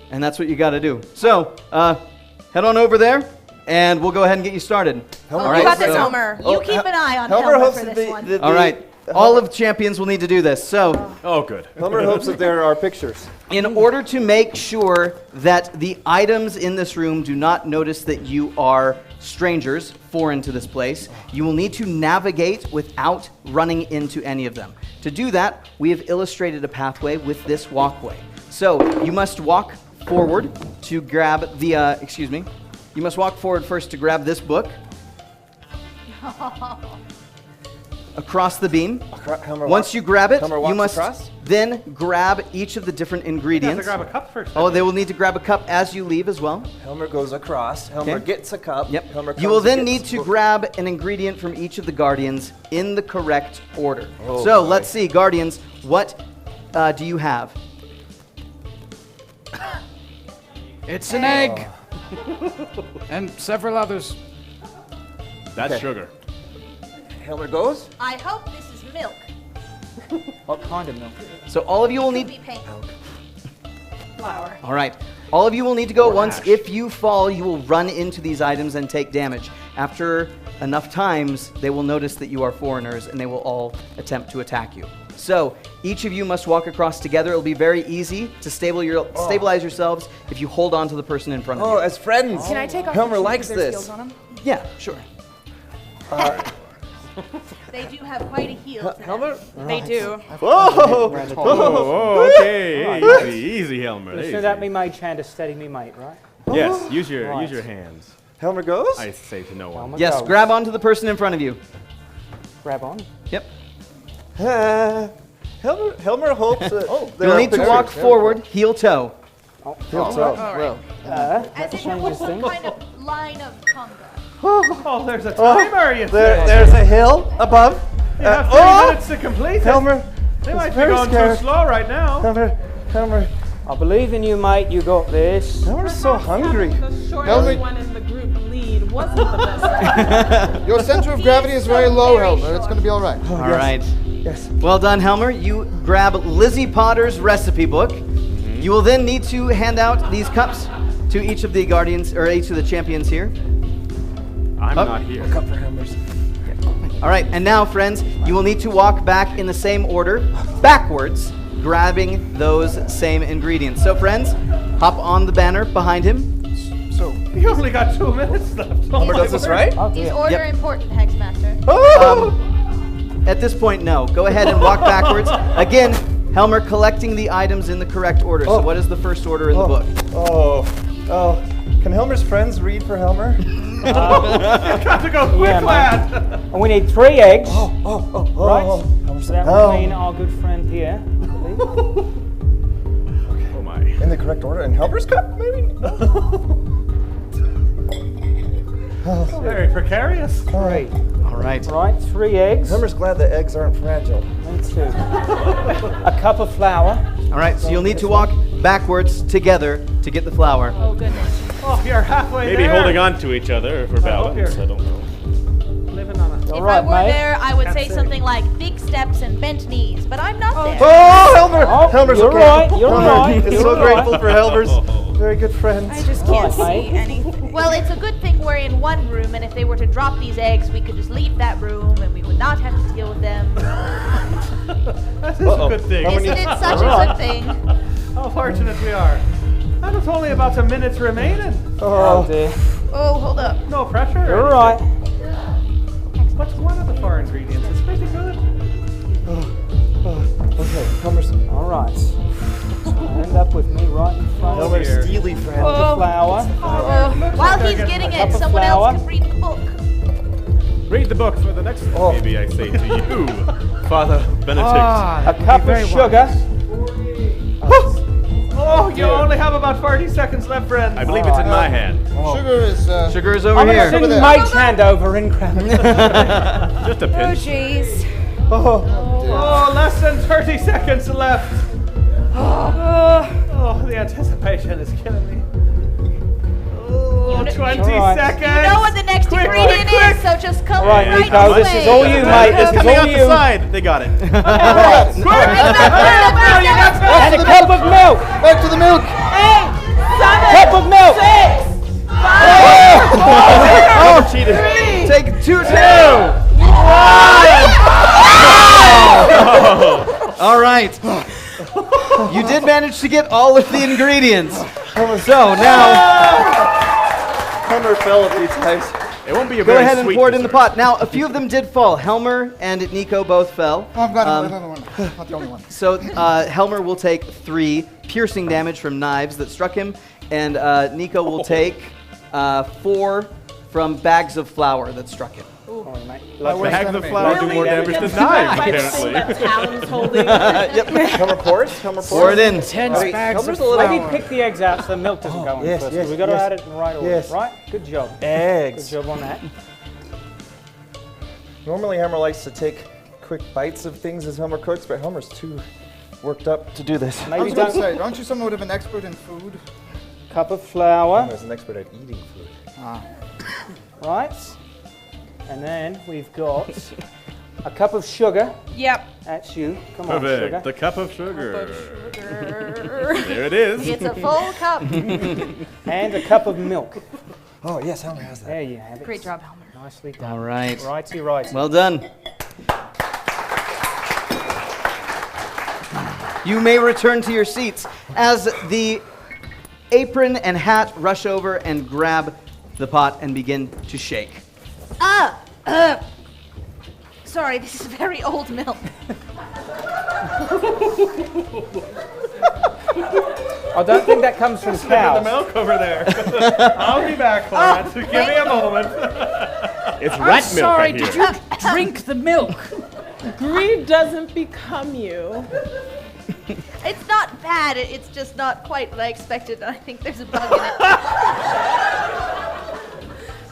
and that's what you got to do. So head on over there, and we'll go ahead and get you started. You got this, Helmer. You keep an eye on Helmer for this one. All right. All of champions will need to do this. So, good. Helmer hopes that there are pictures. In order to make sure that the items in this room do not notice that you are strangers, foreign to this place, you will need to navigate without running into any of them. To do that, we have illustrated a pathway with this walkway. So, you must walk forward to grab the, you must walk forward first to grab this book. Across the beam. Once you grab it, you must then grab each of the different ingredients. You have to grab a cup first. Oh, they will need to grab a cup as you leave as well. Helmer goes across. Helmer gets a cup. Yep. Helmer You will then need to grab an ingredient from each of the guardians in the correct order. Oh, so boy. let's see, guardians, what do you have? It's an egg. And several others. That's sugar. Helmer goes. I hope this is milk. What kind of milk? So all of you will need... Could be pink. Flour. All right. All of you will need to go once. If you fall, you will run into these items and take damage. After enough times, they will notice that you are foreigners, and they will all attempt to attack you. So each of you must walk across together. It'll be very easy to stabilize yourselves if you hold on to the person in front of you. Oh, as friends. Can I take off Helmer the likes shoes with their this. skills on them? Yeah, sure. They do have quite a heel. Helmer? They do. Whoa, okay, easy, Helmer. Listen Easy. to that me mage hand to steady me mate, right? Yes, use your hands. Helmer goes. I say to no one. Helmer Yes, goes. grab onto the person in front of you. Grab on. Yep. Helmer hopes that You'll need to walk forward, heel toe. Well, As in changes some things. kind of line of conga. Oh, there's a timer, you say. there's a hill above. You have 3 minutes to complete it. Helmer. They is might be very going scared. too slow right now. Helmer. I believe in you, mate. You got this. Helmer's so hungry. The shortest one in the group lead wasn't the best. Your center of gravity is very low, Helmer. It's going to be all right. All right. Yes. Well done, Helmer. You grab Lizzie Potter's recipe book. You will then need to hand out these cups to each of the guardians, or each of the champions here. I'm not here. A cup for Helmer's. All right, and now, friends, you will need to walk back in the same order, backwards, grabbing those same ingredients. So, friends, hop on the banner behind him. So You only got 2 minutes left. Helmer does this right? Is order important, Hexmaster? At this point, no. Go ahead and walk backwards. Again, Helmer collecting the items in the correct order. So what is the first order in the book? Can Helmer's friends read for Helmer? You've got to go quick, Yeah, lad. And we need 3 eggs. Right. So that would mean our good friend here. Oh my. In the correct order? In Helmer's cup, maybe? Very precarious. Great. All right. Right, 3 eggs. Helmer's glad the eggs aren't fragile. Me too. A cup of flour. All right, so you'll need to walk backwards together to get the flour. Oh, goodness. Oh, you're halfway Maybe there. holding on to each other for balance. I don't know. Living on a... If right, I were mate. there, I would Can't say say. something like big steps and bent knees, but I'm not there. Oh, Helmer! Oh, Helmer's you're okay. right, you're Helmer right, is you're so right. grateful for Helmer's very good friends. I just can't Right, see mate. anything. Well, it's a good thing we're in one room, and if they were to drop these eggs, we could just leave that room, and we would not have to deal with them. That is a good thing. Isn't it such a good thing? How fortunate we are. And it's only about a minute remaining. Oh dear. Oh, hold up. No pressure. or You're right. anything. What's one of the 4 ingredients? It's pretty good. Okay, Helmer's All right. End up with me right in front of Helmer's here. steely friend. the flour. While he's getting it, cup of someone flour. else can read the book. Read the book for the next one. Maybe I say to you, Father Benedict. A cup of sugar. Oh, you only have about 40 seconds left, friends. I believe it's in my hand. Sugar is... Sugar is over I'm here. going to send mate's hand over and grab it. Just a Oh, pinch. jeez. Oh, less than 30 seconds left. Oh, the anticipation is killing me. Oh, 20 seconds. You know what the next ingredient is, so just come right Nico, this this way. is all you, mate. This is Coming all out you. the side. They got it. And a cup of milk. Back to the milk. 8, 7, Cup of milk. 6, 5, 4, 3, Take 2, 2. All right. You did manage to get all of the ingredients. So now, Helmer fell a few times. It won't be a go very ahead and sweet pour it in the dessert. pot. Now, a few of them did fall. Helmer and Nico both fell. Oh, I'm glad I'm the one. Not the only one. So Helmer will take 3 piercing damage from knives that struck him, and Nico will take 4 from bags of flour that struck him. Sorry, mate. Bags of flour do more damage than knives, apparently. Talon's holding. Yep. Helmer pours. Pour it in. 10 Wait, bags Helmer's of a little- Maybe flour. pick the eggs out so the milk doesn't go in yes, first. yes, We've got to yes. add it in the right order, Yes. right? Good job. Eggs. Good job on that. Normally, Helmer likes to take quick bites of things as Helmer cooks, but Helmer's too worked up to do this. I Maybe was about to don't. say, aren't you somewhat of an expert in food? Cup of flour, Helmer's an expert at eating food. right? And then we've got a cup of sugar. Yep. That's you. Come on, Perfect. sugar. The cup of sugar. There it is. It's a full cup. And a cup of milk. Oh, yes, Helmer has that. There you have it. Great job, Helmer. Nicely done. All right. Righty, righty. Well done. You may return to your seats as the apron and hat rush over and grab the pot and begin to shake. Sorry, this is very old milk. I don't think that comes from The cows. milk over there. I'll be back for it. Give me a moment. It's I'm rat milk, sorry, I hear. did you drink the milk? Greed doesn't become you. It's not bad. It's just not quite what I expected. I think there's a bug in it.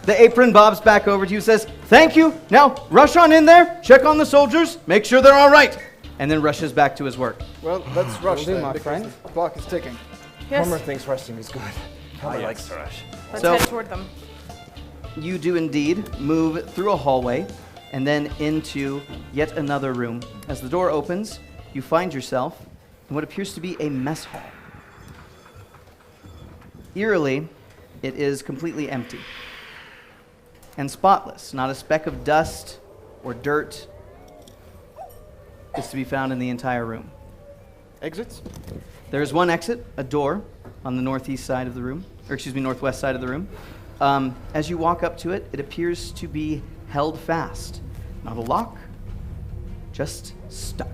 The apron bobs back over to you, says, "Thank you. Now rush on in there, check on the soldiers, make sure they're all right," and then rushes back to his work. Well, let's rush do, then, my because friend. the clock is ticking. Yes. Helmer thinks rushing is good. Helmer likes to rush. Let's So- head toward them. You do indeed move through a hallway and then into yet another room. As the door opens, you find yourself in what appears to be a mess hall. Eerily, it is completely empty and spotless. Not a speck of dust or dirt is to be found in the entire room. Exits? There is one exit, a door on the northeast side of the room, or excuse me, northwest side of the room. As you walk up to it, it appears to be held fast. Not a lock, just stuck.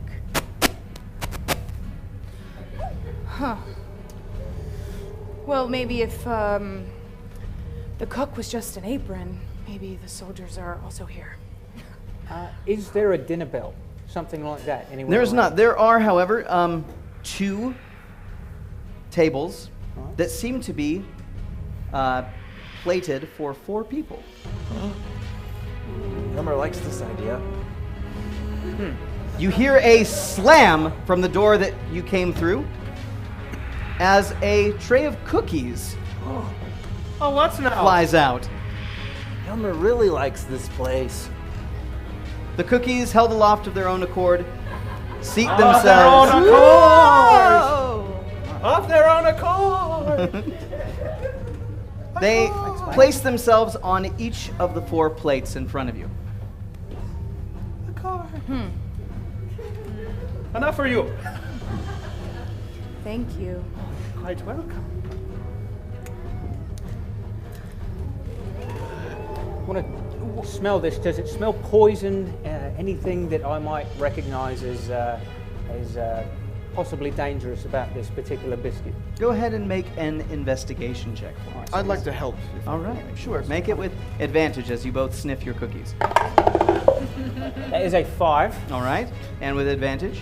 Huh. Well, maybe if the cook was just an apron, maybe the soldiers are also here. Is there a dinner bell? Something like that? Anywhere There is around? not. There are, however, 2 tables that seem to be plated for 4 people. Helmer likes this idea. You hear a slam from the door that you came through as a tray of cookies Oh, what's now? flies out. Helmer really likes this place. The cookies, held aloft of their own accord, seat Of their own themselves. accord. Of their own accord. They place themselves on each of the 4 plates in front of you. Enough for you. Thank you. Quite welcome. Want to smell this? Does it smell poison? Anything that I might recognize as possibly dangerous about this particular biscuit? Go ahead and make an investigation check for us. I'd like to help. All right, sure. Make it with advantage as you both sniff your cookies. That is a 5. All right, and with advantage.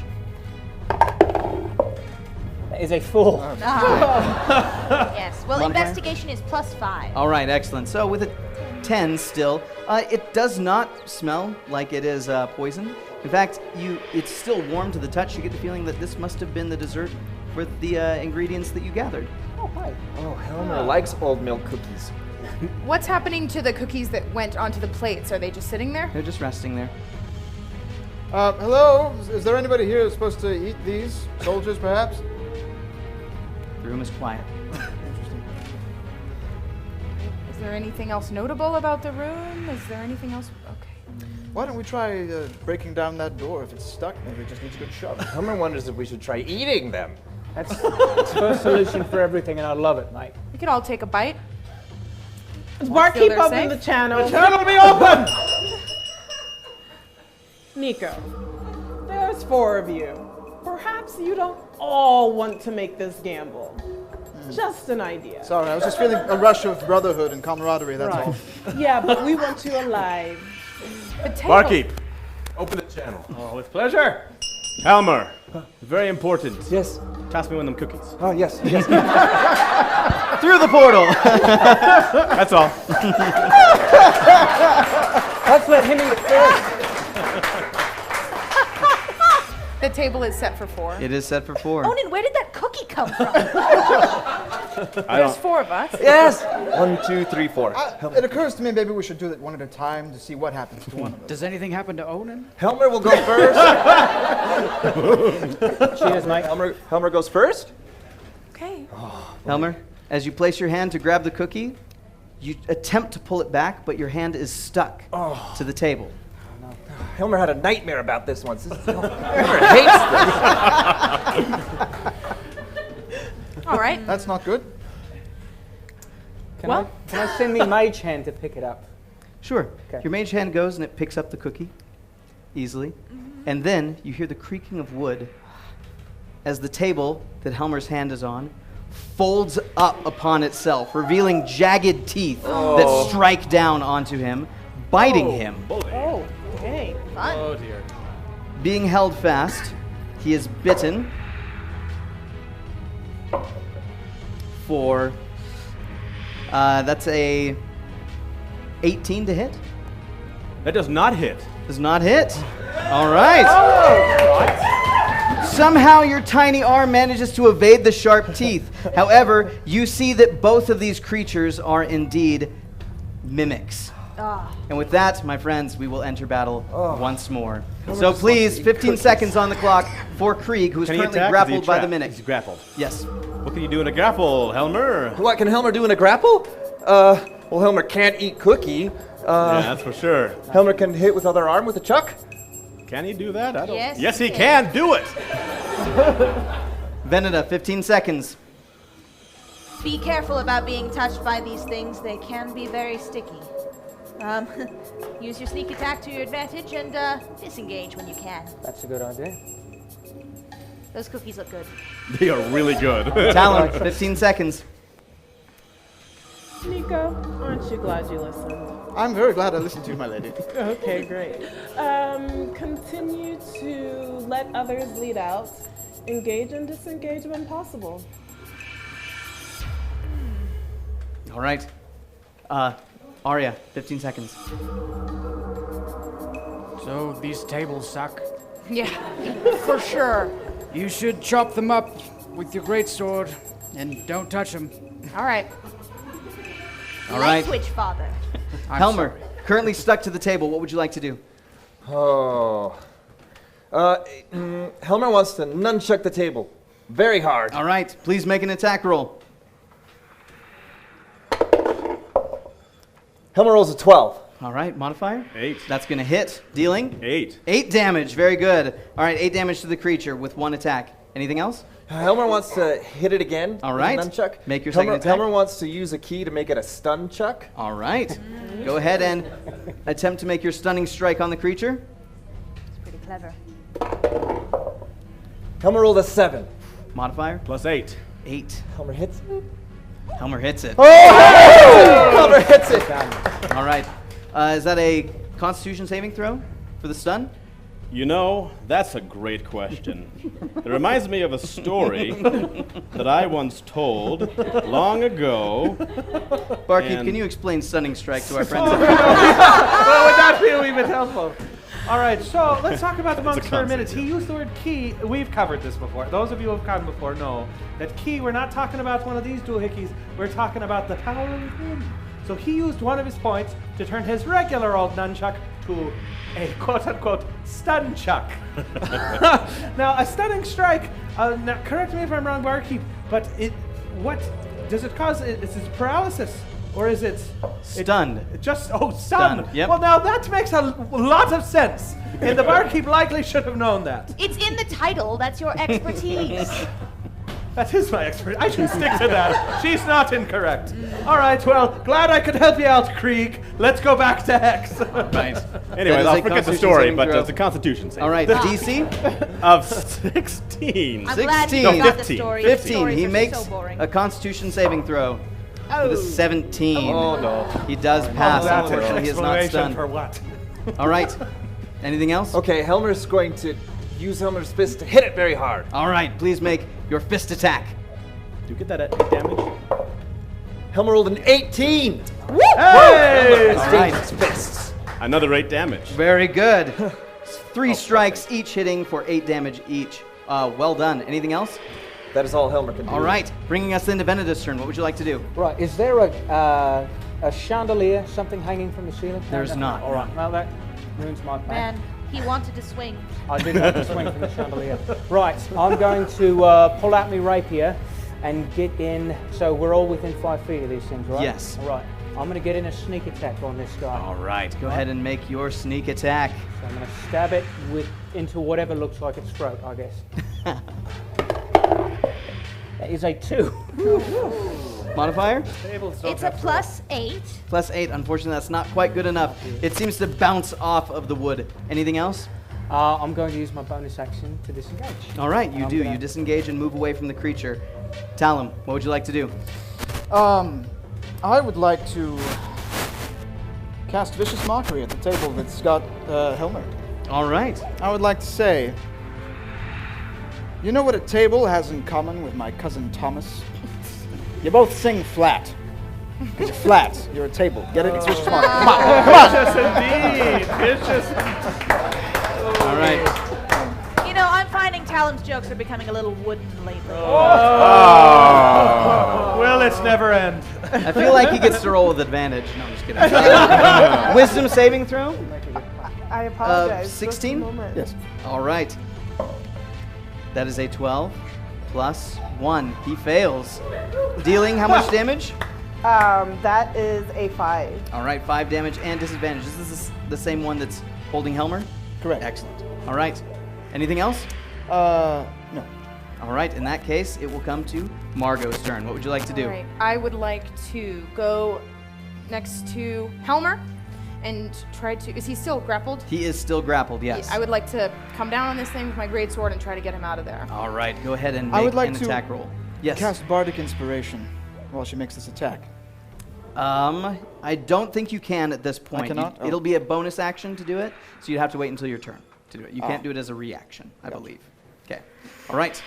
That is a 4. Yes. Well, Modifier? investigation is +5. All right, excellent. So with a 10 still, it does not smell like it is poison. In fact, it's still warm to the touch. You get the feeling that this must have been the dessert with the ingredients that you gathered. Oh, hi. Oh, Helmer likes old milk cookies. What's happening to the cookies that went onto the plates? Are they just sitting there? They're just resting there. Hello? Is there anybody here who's supposed to eat these? Soldiers, perhaps? The room is quiet. Interesting. Is there anything else notable about the room? Is there anything else? Okay. Why don't we try breaking down that door? If it's stuck, maybe it just needs a good shove. Helmer wonders if we should try eating them. That's first solution for everything, and I love it, mate. We could all take a bite. Barkeep, they're open safe? the channel. The channel be open! Nico, there's 4 of you. Perhaps you don't all want to make this gamble. Just an idea. Sorry, I was just feeling a rush of brotherhood and camaraderie, that's all. Yeah, but we want you alive. Barkeep, open the channel. Oh, with pleasure. Helmer, very important. Yes. Pass me one of them cookies. Oh, yes. Yes. Through the portal! That's all. Let's let him eat first. The table is set for 4. It is set for 4. Onan, where did that cookie come from? There's 4 of us. Yes. 1, 2, 3, 4. It occurs to me maybe we should do it one at a time to see what happens to one of us. Does anything happen to Onan? Helmer will go first. Cheers, mate. Helmer goes first. Okay. Helmer, as you place your hand to grab the cookie, you attempt to pull it back, but your hand is stuck to the table. Helmer had a nightmare about this once. Helmer hates this. All right. That's not good. Can I send me mage hand to pick it up? Sure. Okay. Your mage hand goes and it picks up the cookie easily. And then you hear the creaking of wood as the table that Helmer's hand is on folds up upon itself, revealing jagged teeth that strike down onto him, biting him. Oh, dang. Fun. Oh dear. Being held fast, he is bitten for, that's a 18 to hit. That does not hit. Does not hit. All right. Somehow your tiny arm manages to evade the sharp teeth. However, you see that both of these creatures are indeed mimics. And with that, my friends, we will enter battle once more. So please, 15 seconds on the clock for Krieg, who is Can he currently attack? grappled Is he by the trapped? mimic. He's grappled. Yes. What can you do in a grapple, Helmer? What can Helmer do in a grapple? Well, Helmer can't eat cookie. Yeah, that's for sure. Helmer can hit with other arm with a chuck. Can he do that? I don't. Yes, Yes, he he can. Do it. Veneda, 15 seconds. Be careful about being touched by these things. They can be very sticky. Use your sneak attack to your advantage and disengage when you can. That's a good idea. Those cookies look good. They are really good. Talon, 15 seconds. Nico, aren't you glad you listened? I'm very glad I listened to you, my lady. Okay, great. Continue to let others lead out. Engage and disengage when possible. All right. Arya, 15 seconds. So these tables suck. Yeah, for sure. You should chop them up with your greatsword and don't touch them. All right. All right. Light Switch, Father. Helmer, currently stuck to the table. What would you like to do? Helmer wants to nunchuck the table very hard. All right. Please make an attack roll. Helmer rolls a 12. All right. Modifier? 8. That's going to hit. Dealing? 8. 8 damage. Very good. All right. 8 damage to the creature with 1 attack. Anything else? Helmer wants to hit it again. All with right. a nunchuck. Make your second attack. Helmer wants to use a key to make it a stun chuck. All right. Go ahead and attempt to make your stunning strike on the creature. It's pretty clever. Helmer rolled a 7. Modifier? Plus 8. 8. Helmer hits it. Helmer hits it. Helmer hits it. All right. Is that a Constitution saving throw for the stun? You know, that's a great question. It reminds me of a story that I once told long ago. Barkeep, can you explain stunning strike to our friends? Well, would that be a wee bit helpful? All right, so let's talk about the monks for a minute. concept, He used the word key. We've covered this before. Those of you who have come before know that key, we're not talking about one of these doohickeys. We're talking about the power within. So he used one of his points to turn his regular old nunchuck to a quote-unquote stun chuck. Now, a stunning strike, now correct me if I'm wrong, Barkeep, but what does it cause? Is it paralysis? Or is it Stunned. Stun. Stunned, yep. Well, now that makes a lot of sense. And the barkeep likely should have known that. It's in the title. That's your expertise. That is my expertise. I should stick to that. She's not incorrect. All right, well, glad I could help you out, Krieg. Let's go back to Hex. Right. Anyways, I'll forget the story, but it's a Constitution save. All right, DC of 16. I'm glad you No, got 15. the story. 15. Stories He are makes so boring. a Constitution saving throw. With a 17. Oh no. He does pass. That's an Unfortunately, he is not explanation stunned. for what? All right. Anything else? Okay, Helmer's going to use Helmer's fist to hit it very hard. All right. Please make your fist attack. Do you get that at 8 damage? Helmer rolled an 18. Woo! Hey! All right. His fists. Another 8 damage. Very good. 3 strikes, each hitting for 8 damage each. Well done. Anything else? That is all Helmer can do. All right. Bringing us into Benedict's turn. What would you like to do? Right, is there a chandelier, something hanging from the ceiling? There's not. All right, well, that ruins my plan. Man, he wanted to swing. I did want to swing from the chandelier. Right, I'm going to pull out my rapier and get in. So we're all within 5 feet of these things, right? Yes. All right. I'm going to get in a sneak attack on this guy. All right. Go ahead and make your sneak attack. So I'm going to stab it into whatever looks like its throat, I guess. That is a 2. Modifier? It's a +8. Plus 8. Unfortunately, that's not quite good enough. It seems to bounce off of the wood. Anything else? I'm going to use my bonus action to disengage. All right, you do. You disengage and move away from the creature. Talum, what would you like to do? I would like to cast Vicious Mockery at the table that's got Helmer. All right. I would like to say, you know what a table has in common with my cousin Thomas? You both sing flat. Because you're flat. You're a table. Get it? It's Vicious Mockery. Come on. Come on. Vicious indeed. Vicious. All right. You know, I'm finding Talon's jokes are becoming a little wooden lately. Will it never end? I feel like he gets to roll with advantage. No, I'm just kidding. Wisdom saving throw? I apologize. 16? Yes. All right. That is a 12 plus 1. He fails. Dealing how much damage? That is a 5. All right, 5 damage and disadvantage. This is the same one that's holding Helmer? Correct. Excellent. All right. Anything else? No. All right, in that case, it will come to Margot's turn. What would you like to do? All right. I would like to go next to Helmer and try to. Is he still grappled? He is still grappled, yes. I would like to come down on this thing with my greatsword and try to get him out of there. All right, go ahead and I make would like an to attack roll. Yes. Cast Bardic Inspiration while she makes this attack. I don't think you can at this point. I cannot? Oh. It'll be a bonus action to do it, so you'd have to wait until your turn to do it. You can't do it as a reaction, I believe. Okay. All right.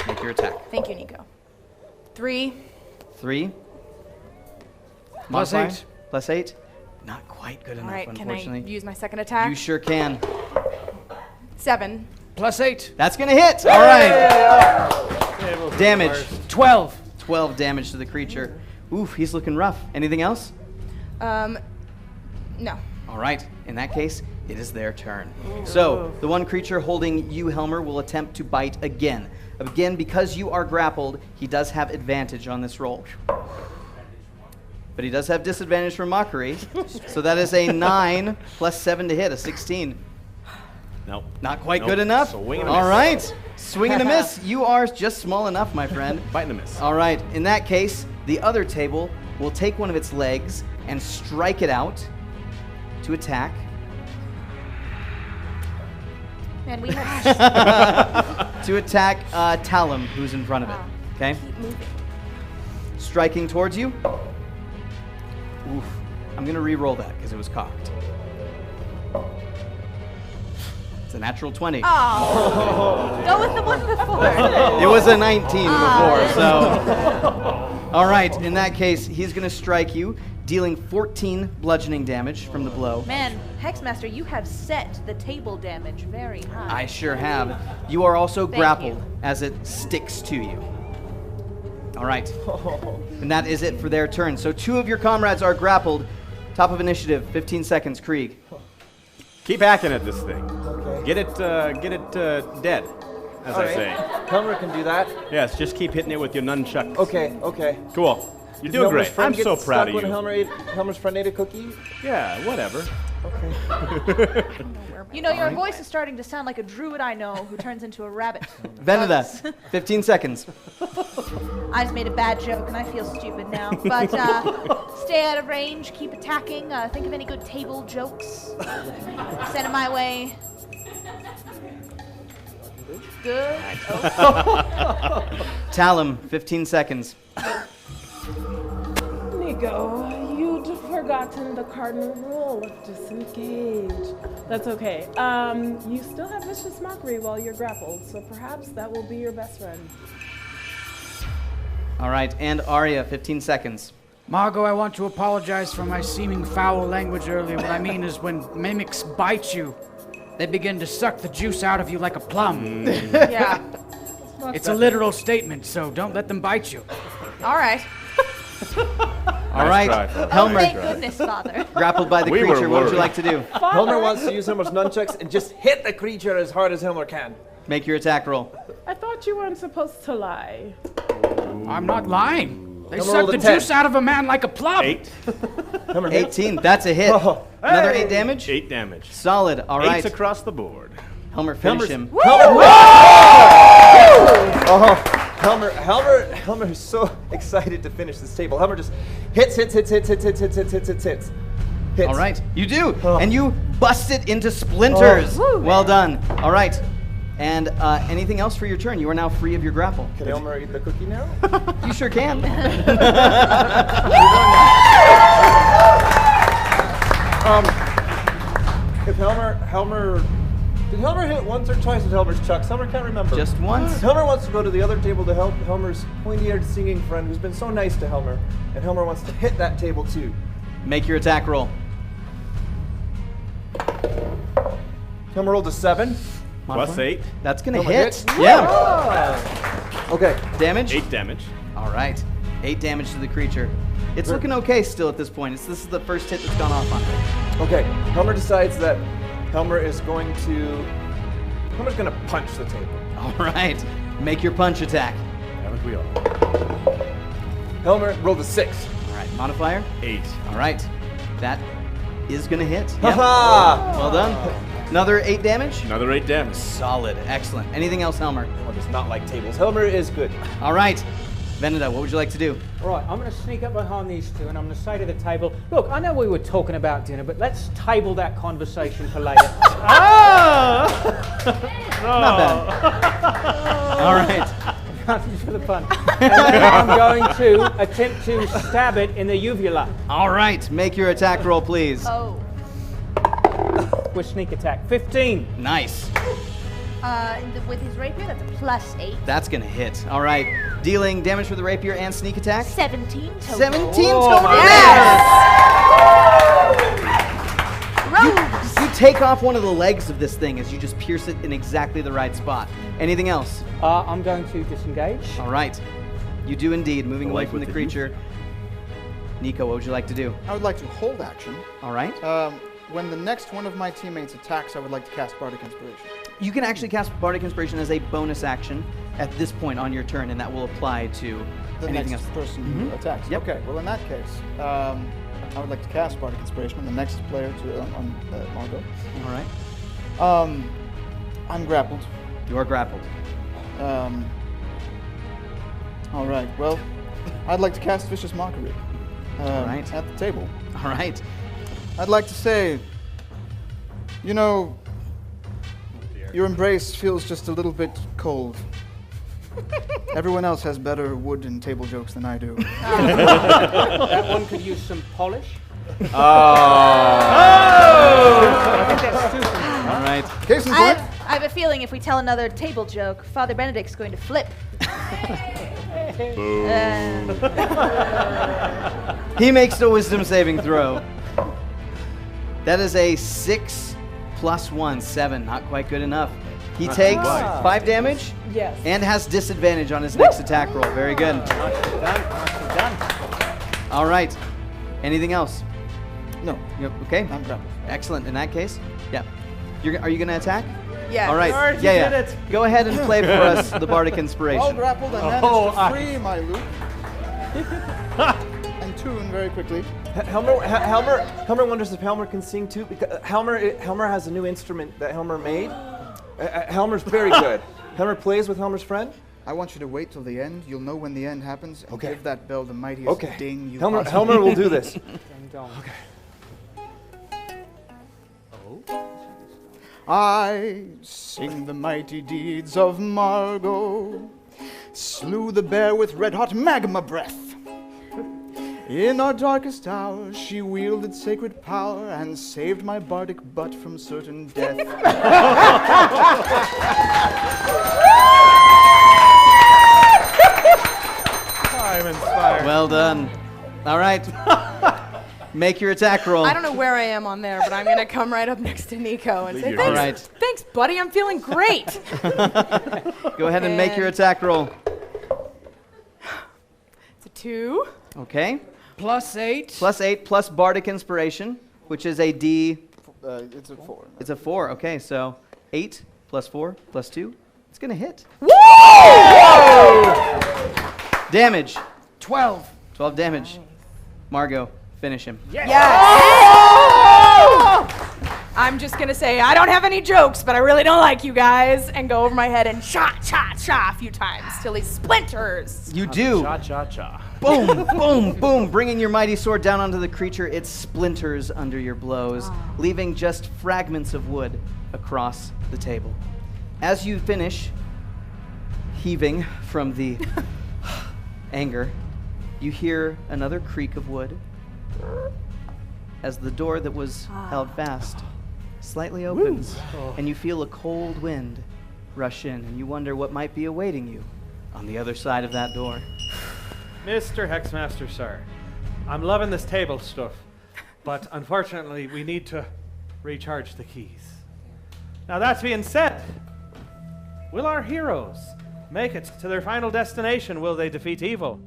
Make your attack. Thank you, Nico. 3. 3. Plus Modifier? 8. Plus 8. Not quite good All enough, right. Can I unfortunately. use my second attack? You sure can. 7. Plus 8. That's going to hit. All right. Damage. 12. 12 damage to the creature. Oof, he's looking rough. Anything else? No. All right. In that case, it is their turn. So, the one creature holding you, Helmer, will attempt to bite again. Again, because you are grappled, he does have advantage on this roll. But he does have disadvantage from Mockery. So that is a 9 plus 7 to hit, a 16. Nope. Not quite good enough. Swing and a miss. All right. Swing and a miss. You are just small enough, my friend. Bite and a miss. All right. In that case, the other table will take one of its legs and strike it out to attack. Man, we have. To attack Talum, who's in front of it. Okay? Keep moving. Striking towards you. Oof. I'm going to re-roll that because it was cocked. It's a natural 20. Oh. Go with the one before. It was a 19 before, so. All right, in that case, he's going to strike you. dealing 14 bludgeoning damage from the blow. Man, Hexmaster, you have set the table damage very high. I sure have. You are also Thank grappled you. as it sticks to you. All right. And that is it for their turn. So 2 of your comrades are grappled. Top of initiative, 15 seconds, Krieg. Keep hacking at this thing. Okay. Get it dead, as I say. Helmer can do that. Yes, just keep hitting it with your nunchucks. Okay. Cool. You're doing great. I'm so proud of you. When Helmer's friend ate a cookie? Yeah, whatever. Okay. You know, your voice is starting to sound like a druid I know who turns into a rabbit. Veneda, 15 seconds. I just made a bad joke and I feel stupid now. But stay out of range, keep attacking. Think of any good table jokes. Send them my way. Good. Talum, 15 seconds. Nico, you'd forgotten the cardinal rule of disengage. That's okay. You still have vicious mockery while you're grappled, so perhaps that will be your best friend. All right, and Arya, 15 seconds. Margot, I want to apologize for my seeming foul language earlier. What I mean is when mimics bite you, they begin to suck the juice out of you like a plum. Yeah. It's a literal statement, so don't let them bite you. All right. All right, Helmer, Thank goodness, Father. grappled by the creature. What would you like to do? Helmer wants to use Helmer's nunchucks and just hit the creature as hard as Helmer can. Make your attack roll. I thought you weren't supposed to lie. I'm not lying. They Helmer suck rolled the a 10. juice out of a man like a plum. 8. Helmer hit. 18, that's a hit. Oh. Another Hey! 8 damage? 8 damage. Solid, all right. 8s across the board. Helmer, finish him. Helmer is so excited to finish this table. Helmer just hits. All right, you do, and you bust it into splinters. Well done. All right, and anything else for your turn? You are now free of your grapple. Can Helmer eat the cookie now? You sure can. If Helmer, did Helmer hit once or twice with Helmer's chucks? Helmer can't remember. Just once. Helmer wants to go to the other table to help Helmer's pointy-eared singing friend who's been so nice to Helmer, and Helmer wants to hit that table too. Make your attack roll. Helmer rolled a 7. Plus 8. That's gonna Helmer hit. hit? Yeah. Okay. Damage? 8 damage. All right. 8 damage to the creature. It's looking okay still at this point. This is the first hit that's gone off on it. Okay. Helmer decides that Helmer's going to punch the table. All right. Make your punch attack. Haven't we all? Helmer rolled a 6. All right. Modifier? 8. All right. That is gonna hit. Yep. Ha-ha! Well done. Another 8 damage? Another 8 damage. Solid. Excellent. Anything else, Helmer? Helmer does not like tables. Helmer is good. All right. Veneda, what would you like to do? All right, I'm going to sneak up behind these two and I'm going to say to the table, look, I know we were talking about dinner, but let's table that conversation for later. Not bad. All right. Nothing for the fun. And then I'm going to attempt to stab it in the uvula. All right. Make your attack roll, please. Oh. With sneak attack. 15. Nice. With his rapier, that's a +8. That's going to hit. All right. Dealing damage with the rapier and sneak attack? 17 total. 17 total. Yes! You take off one of the legs of this thing as you just pierce it in exactly the right spot. Anything else? I'm going to disengage. All right. You do indeed, moving away Like from the with the creature. Nico, what would you like to do? I would like to hold action. All right. When the next one of my teammates attacks, I would like to cast Bardic Inspiration. You can actually cast Bardic Inspiration as a bonus action at this point on your turn, and that will apply to The anything next else. person who attacks. Yep. Okay, well in that case, I would like to cast Bardic Inspiration on the next player on Margot. All right. I'm grappled. You are grappled. All right, well, I'd like to cast Vicious Mockery All right. at the table. All right. I'd like to say, you know, your embrace feels just a little bit cold. Everyone else has better wood and table jokes than I do. That one could use some polish. I think that's too simple. All right. Case in I point. have a feeling if we tell another table joke, Father Benedict's going to flip. He makes the wisdom saving throw. That is a 6 plus 1, 7. Not quite good enough. He takes 5 damage Yes. and has disadvantage on his next attack roll. Very good. All right. Anything else? No. Yep. Okay. I'm grappled. Excellent. In that case, yeah. Are you going to attack? Yeah. All right. George, Yeah, you yeah. did it. Go ahead and play for us the Bardic All Inspiration. grappled, I managed to free my loop. And tune very quickly. Helmer wonders if Helmer can sing too. Because Helmer has a new instrument that Helmer made. Helmer's very good. Helmer plays with Helmer's friend. I want you to wait till the end. You'll know when the end happens. And give that bell the mightiest Okay. ding you Helmer will do this. Okay. I sing the mighty deeds of Margot, slew the bear with red-hot magma breath. In our darkest hour, she wielded sacred power and saved my bardic butt from certain death. I'm inspired. Well done. All right. Make your attack roll. I don't know where I am on there, but I'm going to come right up next to Nico and say, All right. thanks, buddy. I'm feeling great. Go ahead and make your attack roll. It's a 2. Okay. Plus 8. Plus 8 plus Bardic Inspiration, which is a D. It's a 4. It's a 4. Okay, so 8 plus 4 plus 2. It's going to hit. Woo! Damage. 12. 12 damage. Margot, finish him. Yes. I'm just going to say, I don't have any jokes, but I really don't like you guys, and go over my head and cha a few times till he splinters. You do. Cha. Boom, boom, boom, bringing your mighty sword down onto the creature. It splinters under your blows, leaving just fragments of wood across the table. As you finish, heaving from the anger, you hear another creak of wood as the door that was held fast slightly opens, and you feel a cold wind rush in, and you wonder what might be awaiting you on the other side of that door. Mr. Hexmaster, sir, I'm loving this table stuff, but unfortunately we need to recharge the keys. Now that being said, will our heroes make it to their final destination? Will they defeat evil?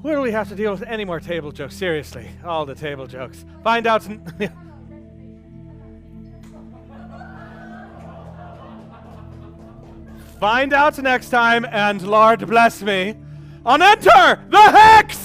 Will we have to deal with any more table jokes? Seriously, all the table jokes. Find out. Find out next time, and Lord bless me, on Enter the Hex!